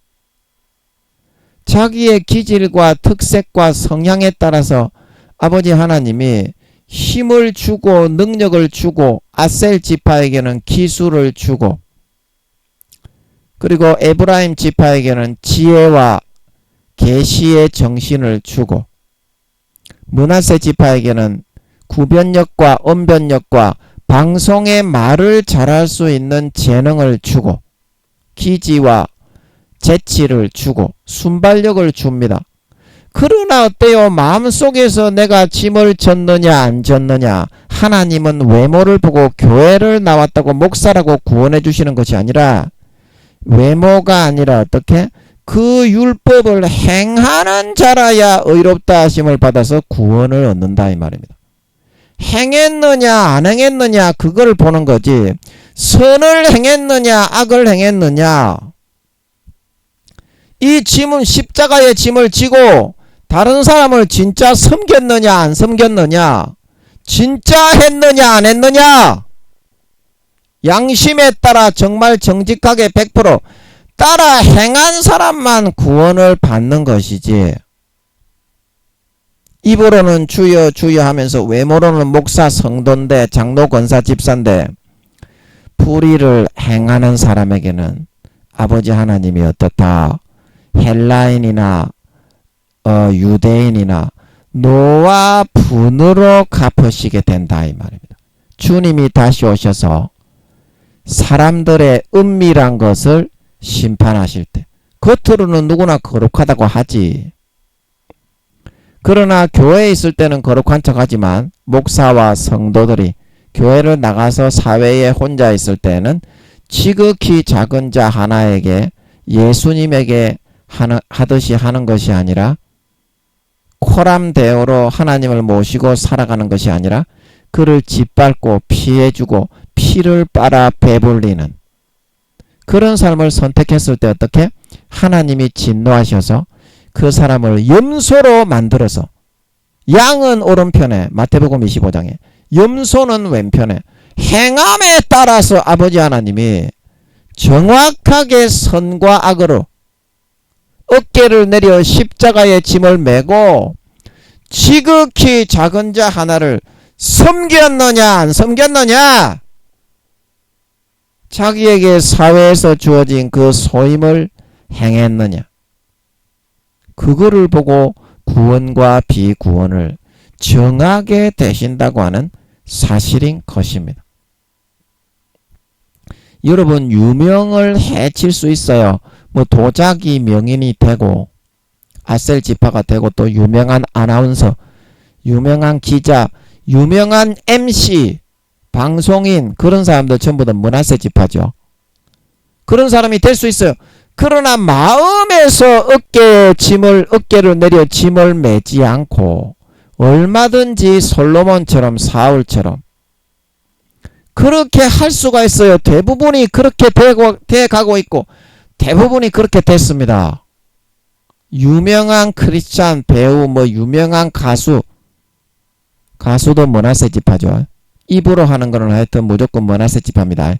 자기의 기질과 특색과 성향에 따라서 아버지 하나님이 힘을 주고 능력을 주고 아셀 지파에게는 기술을 주고 그리고 에브라임 지파에게는 지혜와 계시의 정신을 주고 므낫세 지파에게는 구변력과 언변력과 방송의 말을 잘할 수 있는 재능을 주고 기지와 재치를 주고 순발력을 줍니다. 그러나 어때요? 마음속에서 내가 짐을 졌느냐 안 졌느냐 하나님은 외모를 보고 교회를 나왔다고 목사라고 구원해 주시는 것이 아니라 외모가 아니라 어떻게? 그 율법을 행하는 자라야 의롭다 하심을 받아서 구원을 얻는다 이 말입니다. 행했느냐 안 행했느냐 그걸 보는 거지 선을 행했느냐 악을 행했느냐 이 짐은 십자가의 짐을 지고 다른 사람을 진짜 섬겼느냐 안 섬겼느냐 진짜 했느냐 안 했느냐 양심에 따라 정말 정직하게 100% 따라 행한 사람만 구원을 받는 것이지, 입으로는 주여 주여 하면서 외모로는 목사 성도인데 장로 권사 집사인데 불의를 행하는 사람에게는 아버지 하나님이 어떻다? 헬라인이나 유대인이나 노와 분으로 갚으시게 된다 이 말입니다. 주님이 다시 오셔서 사람들의 은밀한 것을 심판하실 때, 겉으로는 누구나 거룩하다고 하지. 그러나 교회에 있을 때는 거룩한 척하지만 목사와 성도들이 교회를 나가서 사회에 혼자 있을 때는 지극히 작은 자 하나에게 예수님에게 하듯이 하는 것이 아니라, 코람대오로 하나님을 모시고 살아가는 것이 아니라 그를 짓밟고 피해주고 피를 빨아 배불리는 그런 삶을 선택했을 때 어떻게? 하나님이 진노하셔서 그 사람을 염소로 만들어서, 양은 오른편에 마태복음 25장에 염소는 왼편에, 행함에 따라서 아버지 하나님이 정확하게 선과 악으로 어깨를 내려 십자가의 짐을 메고 지극히 작은 자 하나를 섬겼느냐 안 섬겼느냐? 자기에게 사회에서 주어진 그 소임을 행했느냐? 그거를 보고 구원과 비구원을 정하게 되신다고 하는 사실인 것입니다. 여러분, 유명을 해칠 수 있어요. 뭐 도자기 명인이 되고 아셀 지파가 되고 또 유명한 아나운서, 유명한 기자, 유명한 MC, 방송인, 그런 사람들 전부 다 므낫세 지파죠. 그런 사람이 될 수 있어요. 그러나 마음에서 어깨를 내려 짐을 매지 않고 얼마든지 솔로몬처럼 사울처럼 그렇게 할 수가 있어요. 대부분이 그렇게 돼 가고 있고 대부분이 그렇게 됐습니다. 유명한 크리스찬 배우, 뭐 유명한 가수도 므낫세 지파죠. 입으로 하는 거는 하여튼 무조건 므낫세 지파입니다.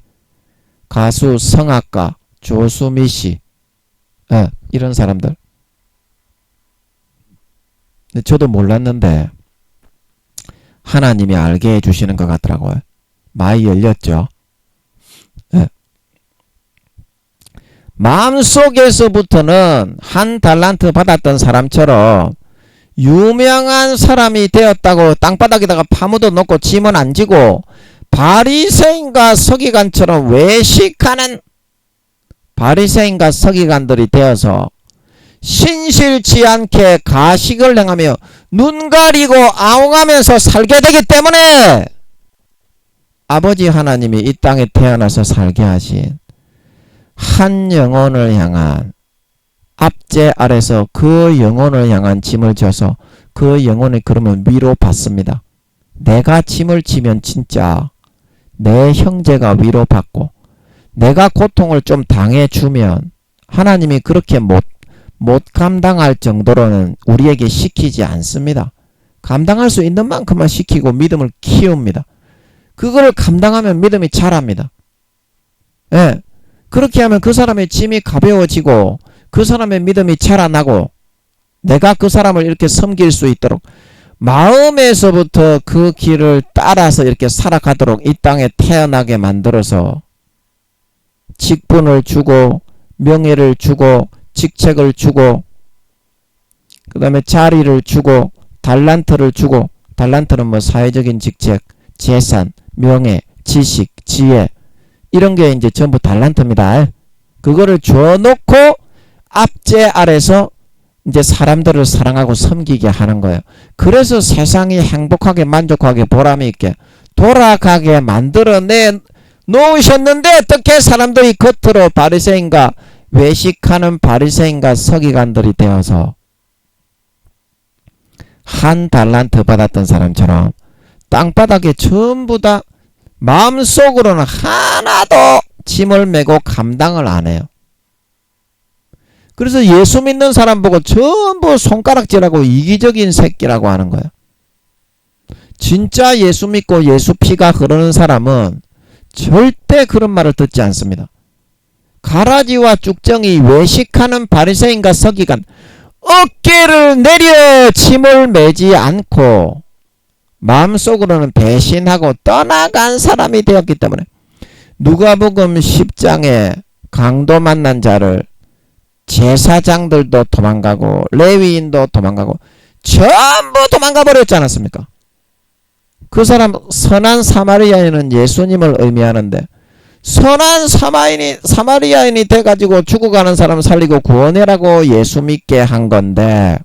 가수, 성악가, 조수미 씨, 이런 사람들. 근데 저도 몰랐는데 하나님이 알게 해주시는 것 같더라고요. 많이 열렸죠. 마음속에서부터는 한 달란트 받았던 사람처럼 유명한 사람이 되었다고 땅바닥에다가 파묻어 놓고 짐은 안 지고 바리새인과 서기관처럼 외식하는 바리새인과 서기관들이 되어서 신실치 않게 가식을 행하며 눈 가리고 아웅하면서 살게 되기 때문에 아버지 하나님이 이 땅에 태어나서 살게 하신 한 영혼을 향한 압제 아래서 그 영혼을 향한 짐을 져서 그 영혼이 그러면 위로받습니다. 내가 짐을 지면 진짜 내 형제가 위로받고 내가 고통을 좀 당해주면 하나님이 그렇게 못 감당할 정도로는 우리에게 시키지 않습니다. 감당할 수 있는 만큼만 시키고 믿음을 키웁니다. 그거를 감당하면 믿음이 자랍니다. 예. 그렇게 하면 그 사람의 짐이 가벼워지고 그 사람의 믿음이 자라나고 내가 그 사람을 이렇게 섬길 수 있도록 마음에서부터 그 길을 따라서 이렇게 살아가도록 이 땅에 태어나게 만들어서 직분을 주고 명예를 주고 직책을 주고 그 다음에 자리를 주고 달란트를 주고, 달란트는 뭐 사회적인 직책, 재산, 명예, 지식, 지혜, 이런 게 이제 전부 달란트입니다. 그거를 줘놓고 압제 아래서 이제 사람들을 사랑하고 섬기게 하는 거예요. 그래서 세상이 행복하게 만족하게 보람이 있게 돌아가게 만들어 놓으셨는데 어떻게 사람들이 겉으로 바리새인과 외식하는 바리새인과 서기관들이 되어서 한 달란트 받았던 사람처럼 땅바닥에 전부 다 마음속으로는 하나도 짐을 메고 감당을 안 해요. 그래서 예수 믿는 사람 보고 전부 손가락질하고 이기적인 새끼라고 하는 거예요. 진짜 예수 믿고 예수 피가 흐르는 사람은 절대 그런 말을 듣지 않습니다. 가라지와 쭉정이 외식하는 바리새인과 서기관 어깨를 내려 침을 매지 않고 마음속으로는 배신하고 떠나간 사람이 되었기 때문에 누가복음 10장에 강도 만난 자를 제사장들도 도망가고 레위인도 도망가고 전부 도망가 버렸지 않았습니까? 그 사람 선한 사마리아인은 예수님을 의미하는데 선한 사마리아인이 돼가지고 죽어가는 사람 살리고 구원해라고 예수 믿게 한 건데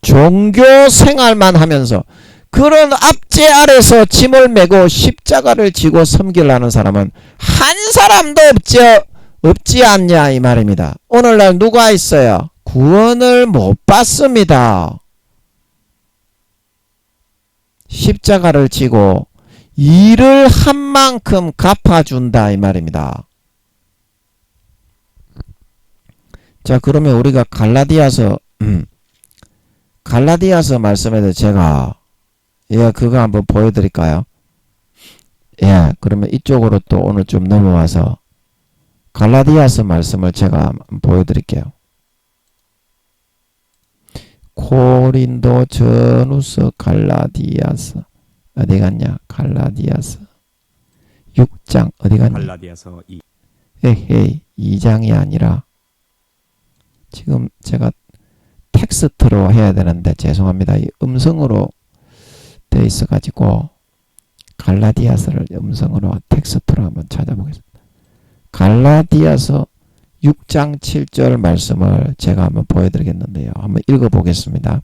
종교 생활만 하면서 그런 압제 아래서 짐을 메고 십자가를 지고 섬기려는 사람은 한 사람도 없지 않냐 이 말입니다. 오늘날 누가 있어요? 구원을 못 받습니다. 십자가를 지고 일을 한 만큼 갚아준다 이 말입니다. 자, 그러면 우리가 갈라디아서 말씀에도 제가 그거 한번 보여드릴까요? 그러면 이쪽으로 또 오늘 좀 넘어와서 갈라디아서 말씀을 제가 한번 보여드릴게요. 고린도 전후서 갈라디아서 어디 갔냐? 갈라디아서 6장 어디 갔냐? 갈라디아서 2장이 아니라 지금 제가 텍스트로 해야 되는데 죄송합니다. 이 음성으로 돼 있어 가지고 갈라디아서를 음성으로 텍스트로 한번 찾아보겠습니다. 갈라디아서 6장 7절 말씀을 제가 한번 보여드리겠는데요. 한번 읽어보겠습니다.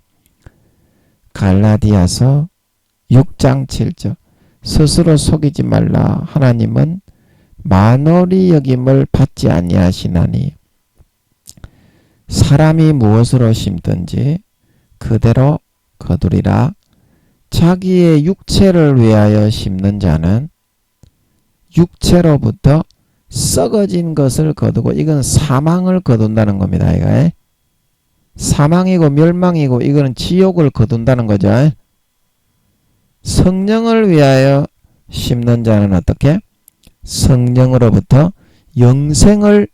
갈라디아서 6장 7절 스스로 속이지 말라. 하나님은 만홀히 여김을 받지 아니하시나니 사람이 무엇으로 심든지 그대로 거두리라. 자기의 육체를 위하여 심는 자는 육체로부터 썩어진 것을 거두고 이건 사망을 거둔다는 겁니다. 이거 사망이고 멸망이고 이거는 지옥을 거둔다는 거죠. 성령을 위하여 심는 자는 어떻게? 성령으로부터 영생을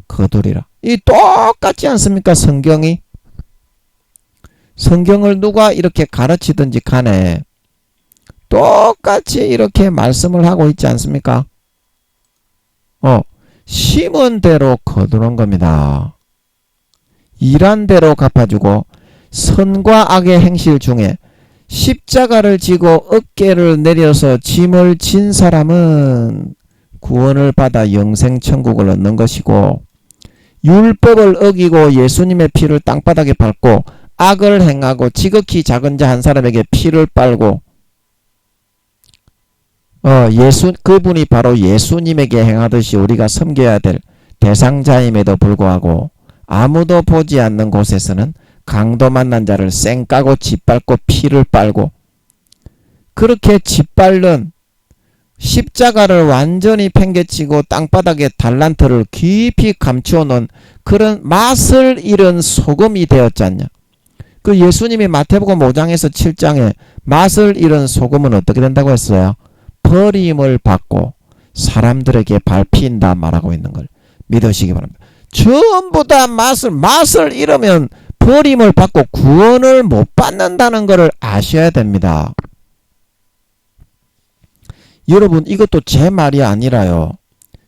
거두리라. 이 똑같지 않습니까? 성경을 누가 이렇게 가르치든지 간에 똑같이 이렇게 말씀을 하고 있지 않습니까? 심은 대로 거두는 겁니다. 일한 대로 갚아주고 선과 악의 행실 중에 십자가를 지고 어깨를 내려서 짐을 진 사람은 구원을 받아 영생천국을 얻는 것이고 율법을 어기고 예수님의 피를 땅바닥에 밟고 악을 행하고 지극히 작은 자 한 사람에게 피를 빨고 그분이 바로 예수님에게 행하듯이 우리가 섬겨야 될 대상자임에도 불구하고 아무도 보지 않는 곳에서는 강도 만난 자를 쌩까고 짓밟고 피를 빨고 그렇게 짓밟는 십자가를 완전히 팽개치고 땅바닥에 달란트를 깊이 감추어 놓은 그런 맛을 잃은 소금이 되었지 않냐. 그 예수님이 마태복음 5장에서 7장에 맛을 잃은 소금은 어떻게 된다고 했어요? 버림을 받고 사람들에게 밟힌다 말하고 있는 걸 믿으시기 바랍니다. 전부 다 맛을 잃으면 버림을 받고 구원을 못 받는다는 것을 아셔야 됩니다. 여러분 이것도 제 말이 아니라요.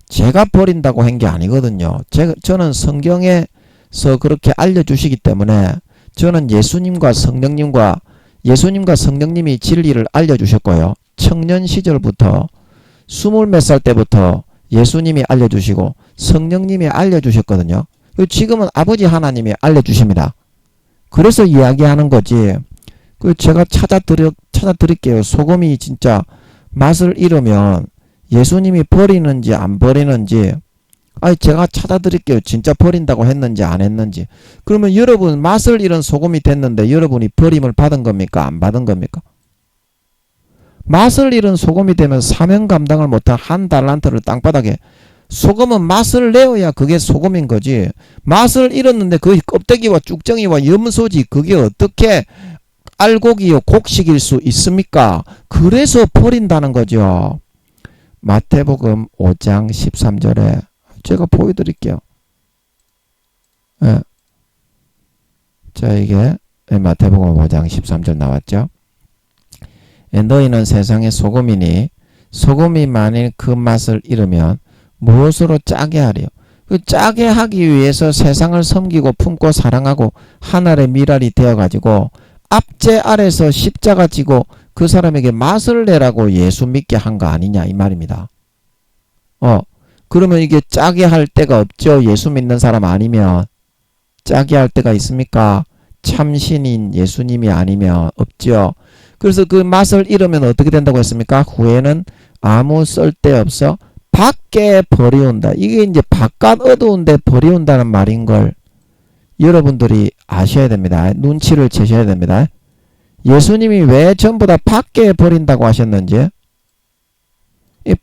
제가 버린다고 한 게 아니거든요. 저는 성경에서 그렇게 알려주시기 때문에 저는 예수님과 성령님이 진리를 알려주셨고요. 청년 시절부터 20몇 살 때부터 예수님이 알려주시고 성령님이 알려주셨거든요. 지금은 아버지 하나님이 알려주십니다. 그래서 이야기하는 거지. 제가 찾아드릴게요. 소금이 진짜 맛을 잃으면 예수님이 버리는지 안 버리는지 제가 찾아드릴게요. 진짜 버린다고 했는지 안 했는지. 그러면 여러분 맛을 잃은 소금이 됐는데 여러분이 버림을 받은 겁니까? 안 받은 겁니까? 맛을 잃은 소금이 되면 사명 감당을 못한 한 달란트를 땅바닥에 소금은 맛을 내어야 그게 소금인 거지. 맛을 잃었는데 그 껍데기와 쭉정이와 염소지 그게 어떻게 알곡이요 곡식일 수 있습니까? 그래서 버린다는 거죠. 마태복음 5장 13절에 제가 보여드릴게요. 예. 자, 이게 마태복음 5장 13절 나왔죠. 너희는 세상의 소금이니 소금이 만일 그 맛을 잃으면 무엇으로 짜게 하리요? 그 짜게 하기 위해서 세상을 섬기고 품고 사랑하고 하늘의 미랄이 되어가지고 압제 아래서 십자가 지고 그 사람에게 맛을 내라고 예수 믿게 한 거 아니냐 이 말입니다. 그러면 이게 짜게 할 데가 없죠. 예수 믿는 사람 아니면. 짜게 할 데가 있습니까? 참신인 예수님이 아니면 없죠. 그래서 그 맛을 잃으면 어떻게 된다고 했습니까? 후에는 아무 쓸데없어 밖에 버리운다. 이게 이제 바깥 어두운데 버리운다는 말인 걸 여러분들이 아셔야 됩니다. 눈치를 채셔야 됩니다. 예수님이 왜 전부 다 밖에 버린다고 하셨는지,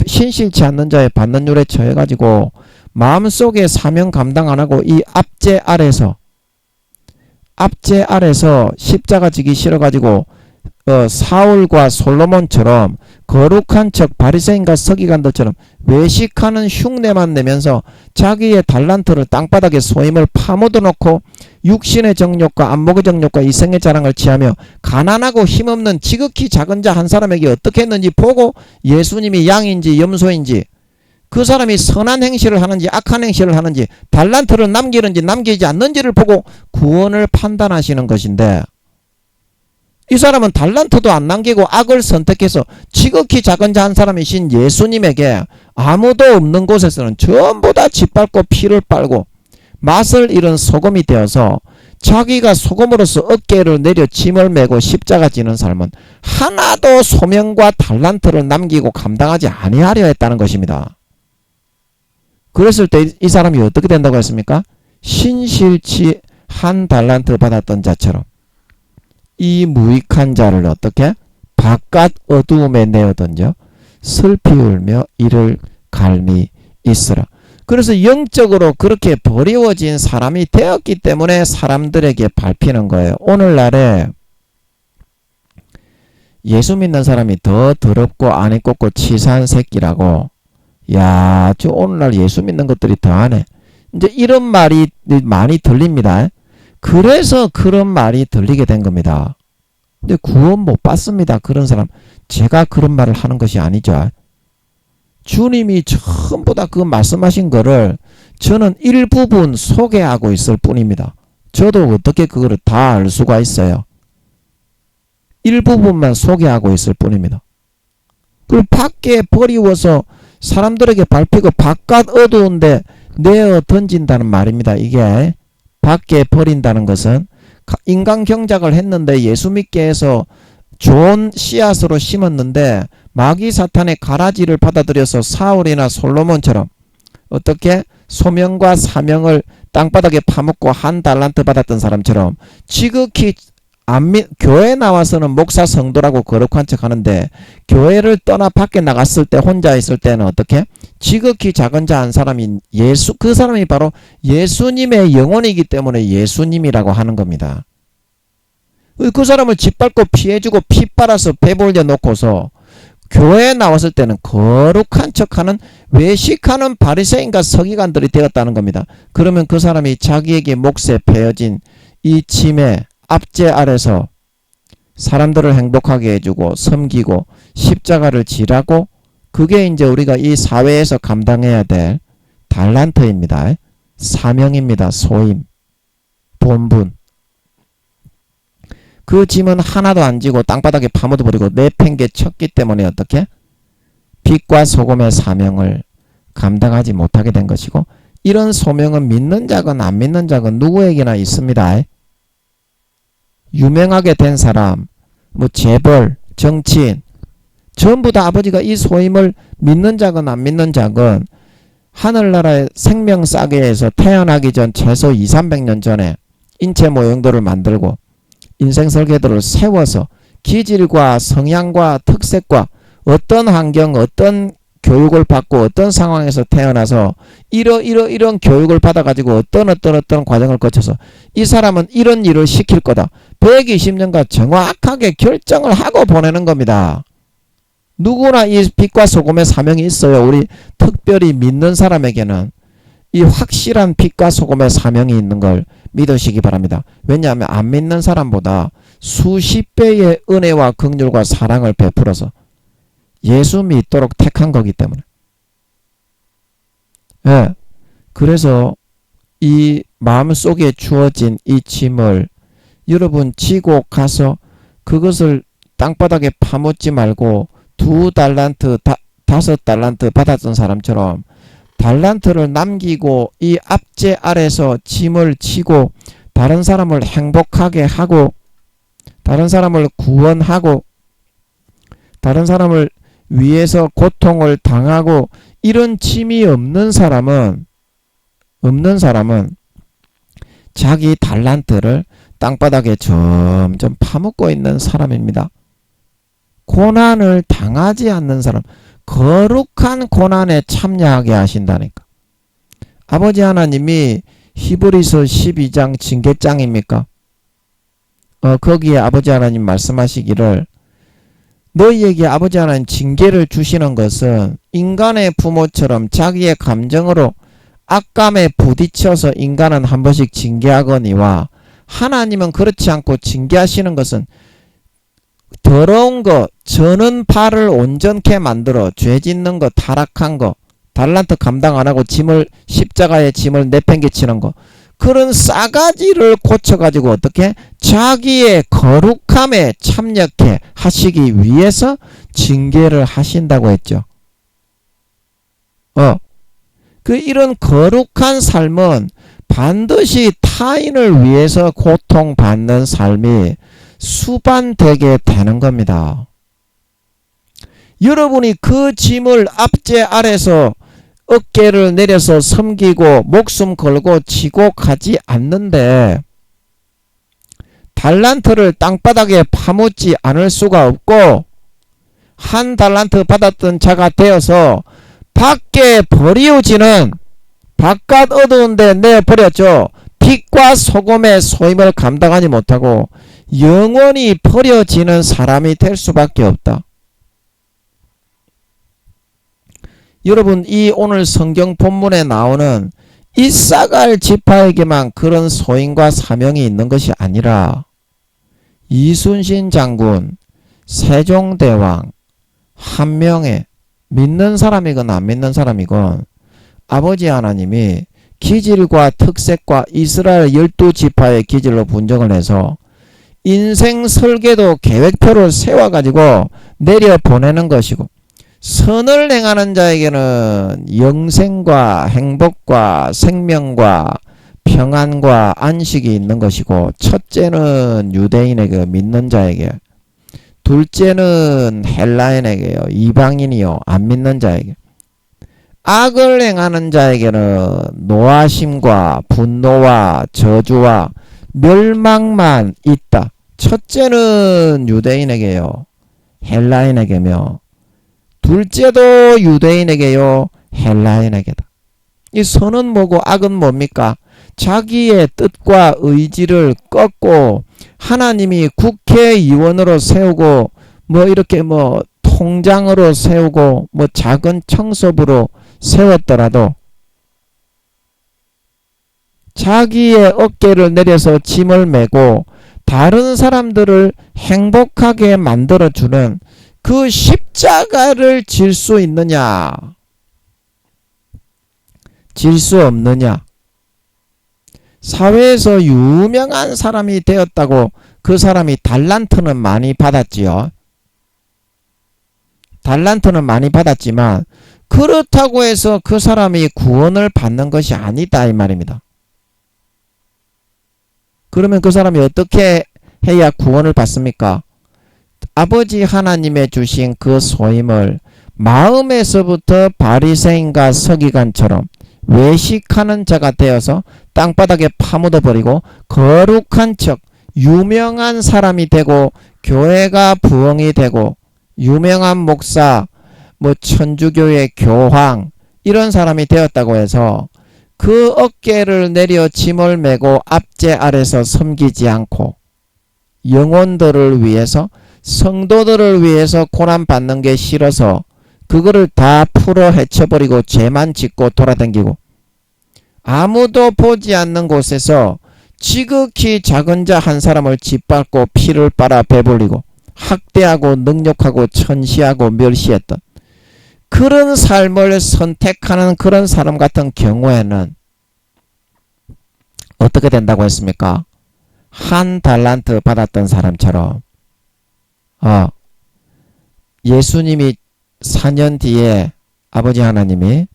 신실치 않는 자의 받는 율에 처해가지고 마음속에 사명 감당 안하고 이 압제 아래서 십자가 지기 싫어가지고 사울과 솔로몬처럼 거룩한 척 바리새인과 서기관들처럼 외식하는 흉내만 내면서 자기의 달란트를 땅바닥에 소임을 파묻어 놓고 육신의 정욕과 안목의 정욕과 이생의 자랑을 취하며 가난하고 힘없는 지극히 작은 자 한 사람에게 어떻게 했는지 보고 예수님이 양인지 염소인지 그 사람이 선한 행실을 하는지 악한 행실을 하는지 달란트를 남기는지 남기지 않는지를 보고 구원을 판단하시는 것인데, 이 사람은 달란트도 안 남기고 악을 선택해서 지극히 작은 자 한 사람이신 예수님에게 아무도 없는 곳에서는 전부 다 짓밟고 피를 빨고 맛을 잃은 소금이 되어서 자기가 소금으로서 어깨를 내려 짐을 메고 십자가 지는 삶은 하나도 소명과 달란트를 남기고 감당하지 아니하려 했다는 것입니다. 그랬을 때 이 사람이 어떻게 된다고 했습니까? 신실치 한 달란트 받았던 자처럼 이 무익한 자를 어떻게? 바깥 어두움에 내어 던져 슬피 울며 이를 갈미 있으라. 그래서 영적으로 그렇게 버리워진 사람이 되었기 때문에 사람들에게 밟히는 거예요. 오늘날에 예수 믿는 사람이 더 더럽고 안에 꽂고 치사한 새끼라고, 야, 저 오늘날 예수 믿는 것들이 더하네, 이제 이런 말이 많이 들립니다. 그래서 그런 말이 들리게 된 겁니다. 근데 구원 못 받습니다. 그런 사람. 제가 그런 말을 하는 것이 아니죠. 주님이 전부 다 그 말씀하신 거를 저는 일부분 소개하고 있을 뿐입니다. 저도 어떻게 그거를 다 알 수가 있어요. 일부분만 소개하고 있을 뿐입니다. 그걸 밖에 버리워서 사람들에게 밟히고 바깥 어두운데 내어 던진다는 말입니다. 이게 밖에 버린다는 것은 인간 경작을 했는데 예수 믿게 해서 좋은 씨앗으로 심었는데 마귀 사탄의 가라지를 받아들여서 사울이나 솔로몬처럼 어떻게 소명과 사명을 땅바닥에 파묻고 한 달란트 받았던 사람처럼 지극히 교회 나와서는 목사 성도라고 거룩한 척 하는데 교회를 떠나 밖에 나갔을 때 혼자 있을 때는 어떻게? 지극히 작은 자 한 사람인 그 사람이 바로 예수님의 영혼이기 때문에 예수님이라고 하는 겁니다. 그 사람을 짓밟고 피해주고 피 빨아서 배불려 놓고서 교회에 나왔을 때는 거룩한 척하는 외식하는 바리새인과 서기관들이 되었다는 겁니다. 그러면 그 사람이 자기에게 몫에 베어진 이 짐의 압제 아래서 사람들을 행복하게 해주고 섬기고 십자가를 지라고, 그게 이제 우리가 이 사회에서 감당해야 될 달란트입니다. 사명입니다. 소임, 본분. 그 짐은 하나도 안 지고 땅바닥에 파묻어버리고 내팽개 쳤기 때문에 어떻게? 빛과 소금의 사명을 감당하지 못하게 된 것이고, 이런 소명은 믿는 자건 안 믿는 자건 누구에게나 있습니다. 유명하게 된 사람, 뭐 재벌, 정치인, 전부 다 아버지가 이 소임을 믿는 자건 안 믿는 자건 하늘나라의 생명싸개에서 태어나기 전 최소 200~300년 전에 인체 모형들을 만들고 인생 설계도를 세워서 기질과 성향과 특색과 어떤 환경, 어떤 교육을 받고 어떤 상황에서 태어나서 이런 교육을 받아가지고 어떤 과정을 거쳐서 이 사람은 이런 일을 시킬 거다. 120년간 정확하게 결정을 하고 보내는 겁니다. 누구나 이 빛과 소금의 사명이 있어요. 우리 특별히 믿는 사람에게는 이 확실한 빛과 소금의 사명이 있는 걸 믿으시기 바랍니다. 왜냐하면 안 믿는 사람보다 수십 배의 은혜와 긍휼과 사랑을 베풀어서 예수 믿도록 택한 거기 때문에. 예. 그래서 이 마음속에 주어진 이 짐을 여러분 지고 가서 그것을 땅바닥에 파묻지 말고 2달란트, 5달란트 받았던 사람처럼 달란트를 남기고 이 압제 아래서 짐을 지고 다른 사람을 행복하게 하고 다른 사람을 구원하고 다른 사람을 위해서 고통을 당하고 이런 짐이 없는 사람은 자기 달란트를 땅바닥에 점점 파묻고 있는 사람입니다. 고난을 당하지 않는 사람, 거룩한 고난에 참여하게 하신다니까. 아버지 하나님이 히브리서 12장 징계장입니까? 거기에 아버지 하나님 말씀하시기를 너희에게 아버지 하나님 징계를 주시는 것은 인간의 부모처럼 자기의 감정으로 악감에 부딪혀서 인간은 한 번씩 징계하거니와 하나님은 그렇지 않고 징계하시는 것은 더러운 거, 저는 발을 온전케 만들어 죄 짓는 거, 타락한 거, 달란트 감당 안 하고 십자가에 짐을 내팽개치는 거, 그런 싸가지를 고쳐가지고 어떻게 자기의 거룩함에 참여케 하시기 위해서 징계를 하신다고 했죠. 이런 거룩한 삶은 반드시 타인을 위해서 고통받는 삶이 수반되게 되는 겁니다. 여러분이 그 짐을 압제 아래서 어깨를 내려서 섬기고 목숨 걸고 지고 가지 않는데 달란트를 땅바닥에 파묻지 않을 수가 없고 한 달란트 받았던 자가 되어서 밖에 버리우지는 바깥 어두운 데 내버렸죠. 빛과 소금의 소임을 감당하지 못하고 영원히 버려지는 사람이 될 수밖에 없다. 여러분, 이 오늘 성경 본문에 나오는 이사갈 지파에게만 그런 소임과 사명이 있는 것이 아니라 이순신 장군, 세종대왕 한 명의 믿는 사람이건 안 믿는 사람이건 아버지 하나님이 기질과 특색과 이스라엘 12지파의 기질로 분정을 해서 인생 설계도 계획표를 세워가지고 내려보내는 것이고 선을 행하는 자에게는 영생과 행복과 생명과 평안과 안식이 있는 것이고 첫째는 유대인에게 믿는 자에게 둘째는 헬라인에게요 이방인이요 안 믿는 자에게 악을 행하는 자에게는 노하심과 분노와 저주와 멸망만 있다. 첫째는 유대인에게요 헬라인에게며 둘째도 유대인에게요 헬라인에게다. 이 선은 뭐고 악은 뭡니까? 자기의 뜻과 의지를 꺾고 하나님이 국회의원으로 세우고 이렇게 통장으로 세우고 작은 청소부로 세웠더라도 자기의 어깨를 내려서 짐을 메고 다른 사람들을 행복하게 만들어주는 그 십자가를 질 수 있느냐? 질 수 없느냐? 사회에서 유명한 사람이 되었다고 그 사람이 달란트는 많이 받았지요. 달란트는 많이 받았지만 그렇다고 해서 그 사람이 구원을 받는 것이 아니다 이 말입니다. 그러면 그 사람이 어떻게 해야 구원을 받습니까? 아버지 하나님의 주신 그 소임을 마음에서부터 바리새인과 서기관처럼 외식하는 자가 되어서 땅바닥에 파묻어버리고 거룩한 척 유명한 사람이 되고 교회가 부흥이 되고 유명한 목사 천주교의 교황 이런 사람이 되었다고 해서 그 어깨를 내려 짐을 메고 압제 아래서 섬기지 않고 영혼들을 위해서 성도들을 위해서 고난받는 게 싫어서 그거를 다 풀어 헤쳐버리고 죄만 짓고 돌아다니고 아무도 보지 않는 곳에서 지극히 작은 자 한 사람을 짓밟고 피를 빨아 배불리고 학대하고 능욕하고 천시하고 멸시했던 그런 삶을 선택하는 그런 사람 같은 경우에는 어떻게 된다고 했습니까? 한 달란트 받았던 사람처럼 예수님이 4년 뒤에 아버지 하나님이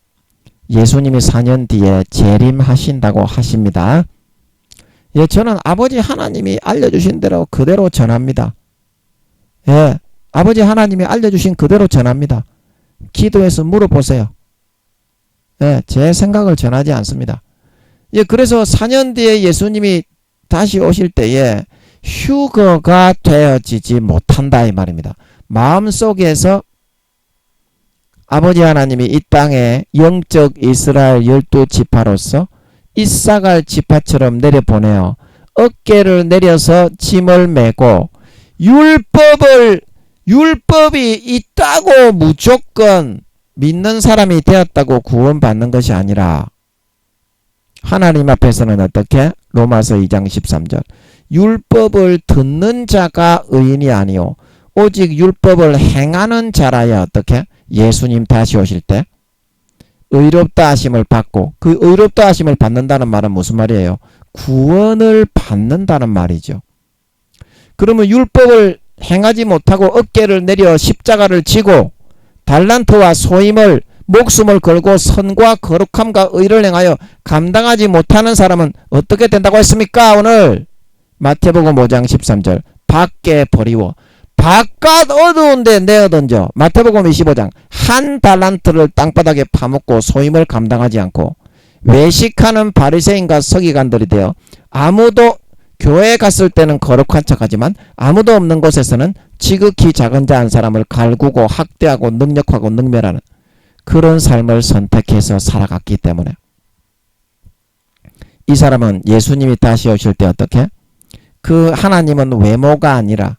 예수님이 4년 뒤에 재림하신다고 하십니다. 예, 저는 아버지 하나님이 알려주신 대로 그대로 전합니다. 예, 아버지 하나님이 알려주신 그대로 전합니다. 기도해서 물어보세요. 예, 제 생각을 전하지 않습니다. 예, 그래서 4년 뒤에 예수님이 다시 오실 때에 휴거가 되어지지 못한다 이 말입니다. 마음속에서 아버지 하나님이 이 땅에 영적 이스라엘 12지파로서 이사갈 지파처럼 내려보내어 어깨를 내려서 짐을 메고 율법이 있다고 무조건 믿는 사람이 되었다고 구원받는 것이 아니라 하나님 앞에서는 어떻게? 로마서 2장 13절 율법을 듣는 자가 의인이 아니요 오직 율법을 행하는 자라야 어떻게? 예수님 다시 오실 때 의롭다 하심을 받고 그 의롭다 하심을 받는다는 말은 무슨 말이에요? 구원을 받는다는 말이죠. 그러면 율법을 행하지 못하고 어깨를 내려 십자가를 지고 달란트와 소임을 목숨을 걸고 선과 거룩함과 의를 행하여 감당하지 못하는 사람은 어떻게 된다고 했습니까? 오늘 마태복음 5장 13절 밖에 버리워 바깥 어두운 데 내어던져 마태복음 25장 한 달란트를 땅바닥에 파묻고 소임을 감당하지 않고 외식하는 바리새인과 서기관들이 되어 아무도 교회에 갔을 때는 거룩한 척하지만 아무도 없는 곳에서는 지극히 작은 자 한 사람을 갈구고 학대하고 능력하고 능멸하는 그런 삶을 선택해서 살아갔기 때문에 이 사람은 예수님이 다시 오실 때 어떻게? 그 하나님은 외모가 아니라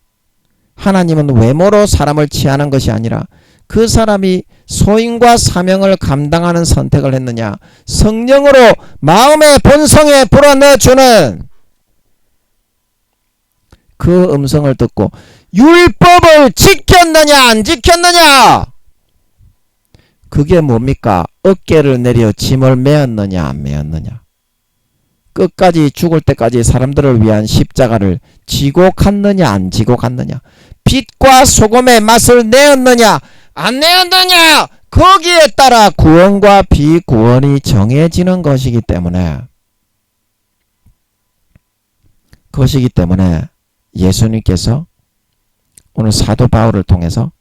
하나님은 외모로 사람을 취하는 것이 아니라 그 사람이 소임과 사명을 감당하는 선택을 했느냐 성령으로 마음의 본성에 불어넣어주는 그 음성을 듣고 율법을 지켰느냐 안 지켰느냐 그게 뭡니까? 어깨를 내려 짐을 메었느냐 안 메었느냐 끝까지 죽을 때까지 사람들을 위한 십자가를 지고 갔느냐 안 지고 갔느냐 빛과 소금의 맛을 내었느냐 안 내었느냐 거기에 따라 구원과 비구원이 정해지는 것이기 때문에 예수님께서 오늘 사도 바울을 통해서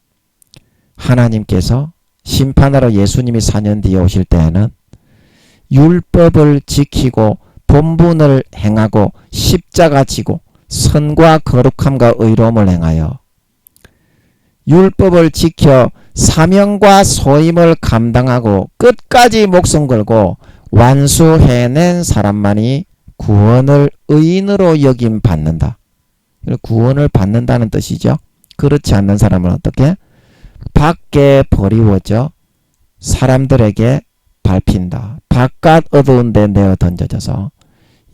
하나님께서 심판하러 예수님이 4년 뒤에 오실 때에는 율법을 지키고 본분을 행하고 십자가 지고 선과 거룩함과 의로움을 행하여 율법을 지켜 사명과 소임을 감당하고 끝까지 목숨 걸고 완수해낸 사람만이 구원을 의인으로 여김 받는다. 구원을 받는다는 뜻이죠. 그렇지 않는 사람은 어떻게? 밖에 버리워져 사람들에게 밟힌다. 바깥 어두운 데 내어 던져져서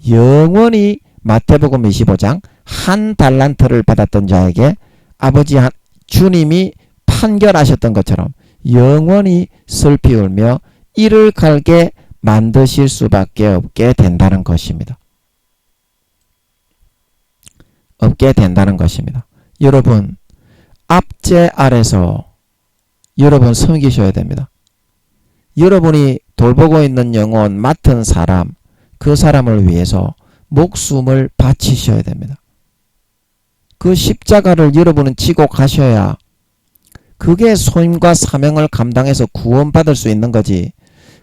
영원히 마태복음 25장 한 달란트를 받았던 자에게 아버지 주님이 판결하셨던 것처럼 영원히 슬피 울며 이를 갈게 만드실 수밖에 없게 된다는 것입니다. 여러분 압제 아래서 여러분 섬기셔야 됩니다. 여러분이 돌보고 있는 영혼 맡은 사람 그 사람을 위해서 목숨을 바치셔야 됩니다. 그 십자가를 여러분은 지고 가셔야 그게 소임과 사명을 감당해서 구원받을 수 있는 거지.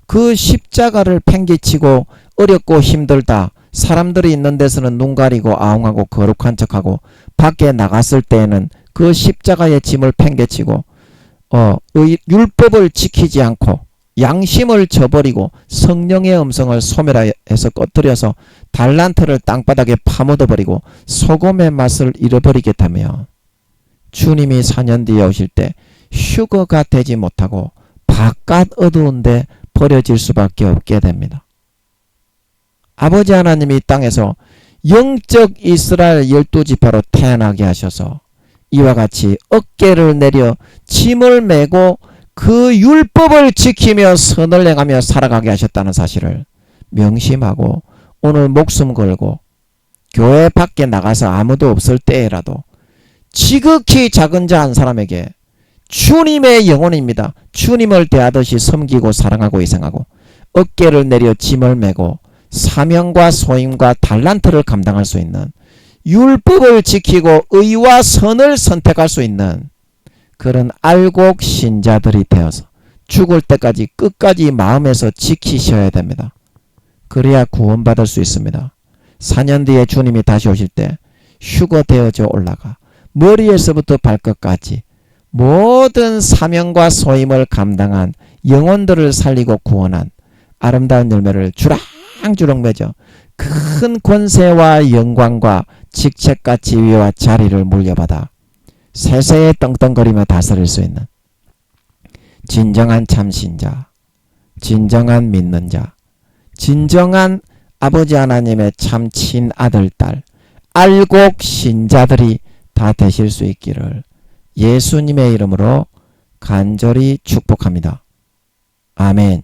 그 십자가를 팽개치고 어렵고 힘들다. 사람들이 있는 데서는 눈 가리고 아웅하고 거룩한 척하고 밖에 나갔을 때에는 그 십자가의 짐을 팽개치고 율법을 지키지 않고 양심을 저버리고 성령의 음성을 소멸해서 꺼뜨려서 달란트를 땅바닥에 파묻어버리고 소금의 맛을 잃어버리게 되면 주님이 4년 뒤에 오실 때 휴거가 되지 못하고 바깥 어두운데 버려질 수밖에 없게 됩니다. 아버지 하나님이 이 땅에서 영적 이스라엘 12지파로 태어나게 하셔서 이와 같이 어깨를 내려 짐을 메고 그 율법을 지키며 선을 행하며 살아가게 하셨다는 사실을 명심하고 오늘 목숨 걸고 교회 밖에 나가서 아무도 없을 때라도 지극히 작은 자 한 사람에게 주님의 영혼입니다. 주님을 대하듯이 섬기고 사랑하고 희생하고 어깨를 내려 짐을 메고 사명과 소임과 달란트를 감당할 수 있는 율법을 지키고 의와 선을 선택할 수 있는 그런 알곡 신자들이 되어서 죽을 때까지 끝까지 마음에서 지키셔야 됩니다. 그래야 구원받을 수 있습니다. 4년 뒤에 주님이 다시 오실 때 휴거되어져 올라가 머리에서부터 발끝까지 모든 사명과 소임을 감당한 영혼들을 살리고 구원한 아름다운 열매를 주렁주렁 맺어 큰 권세와 영광과 직책과 지위와 자리를 물려받아 세세에 떵떵거리며 다스릴 수 있는 진정한 참신자, 진정한 믿는 자, 진정한 아버지 하나님의 참 친아들, 딸, 알곡 신자들이 다 되실 수 있기를 예수님의 이름으로 간절히 축복합니다. 아멘.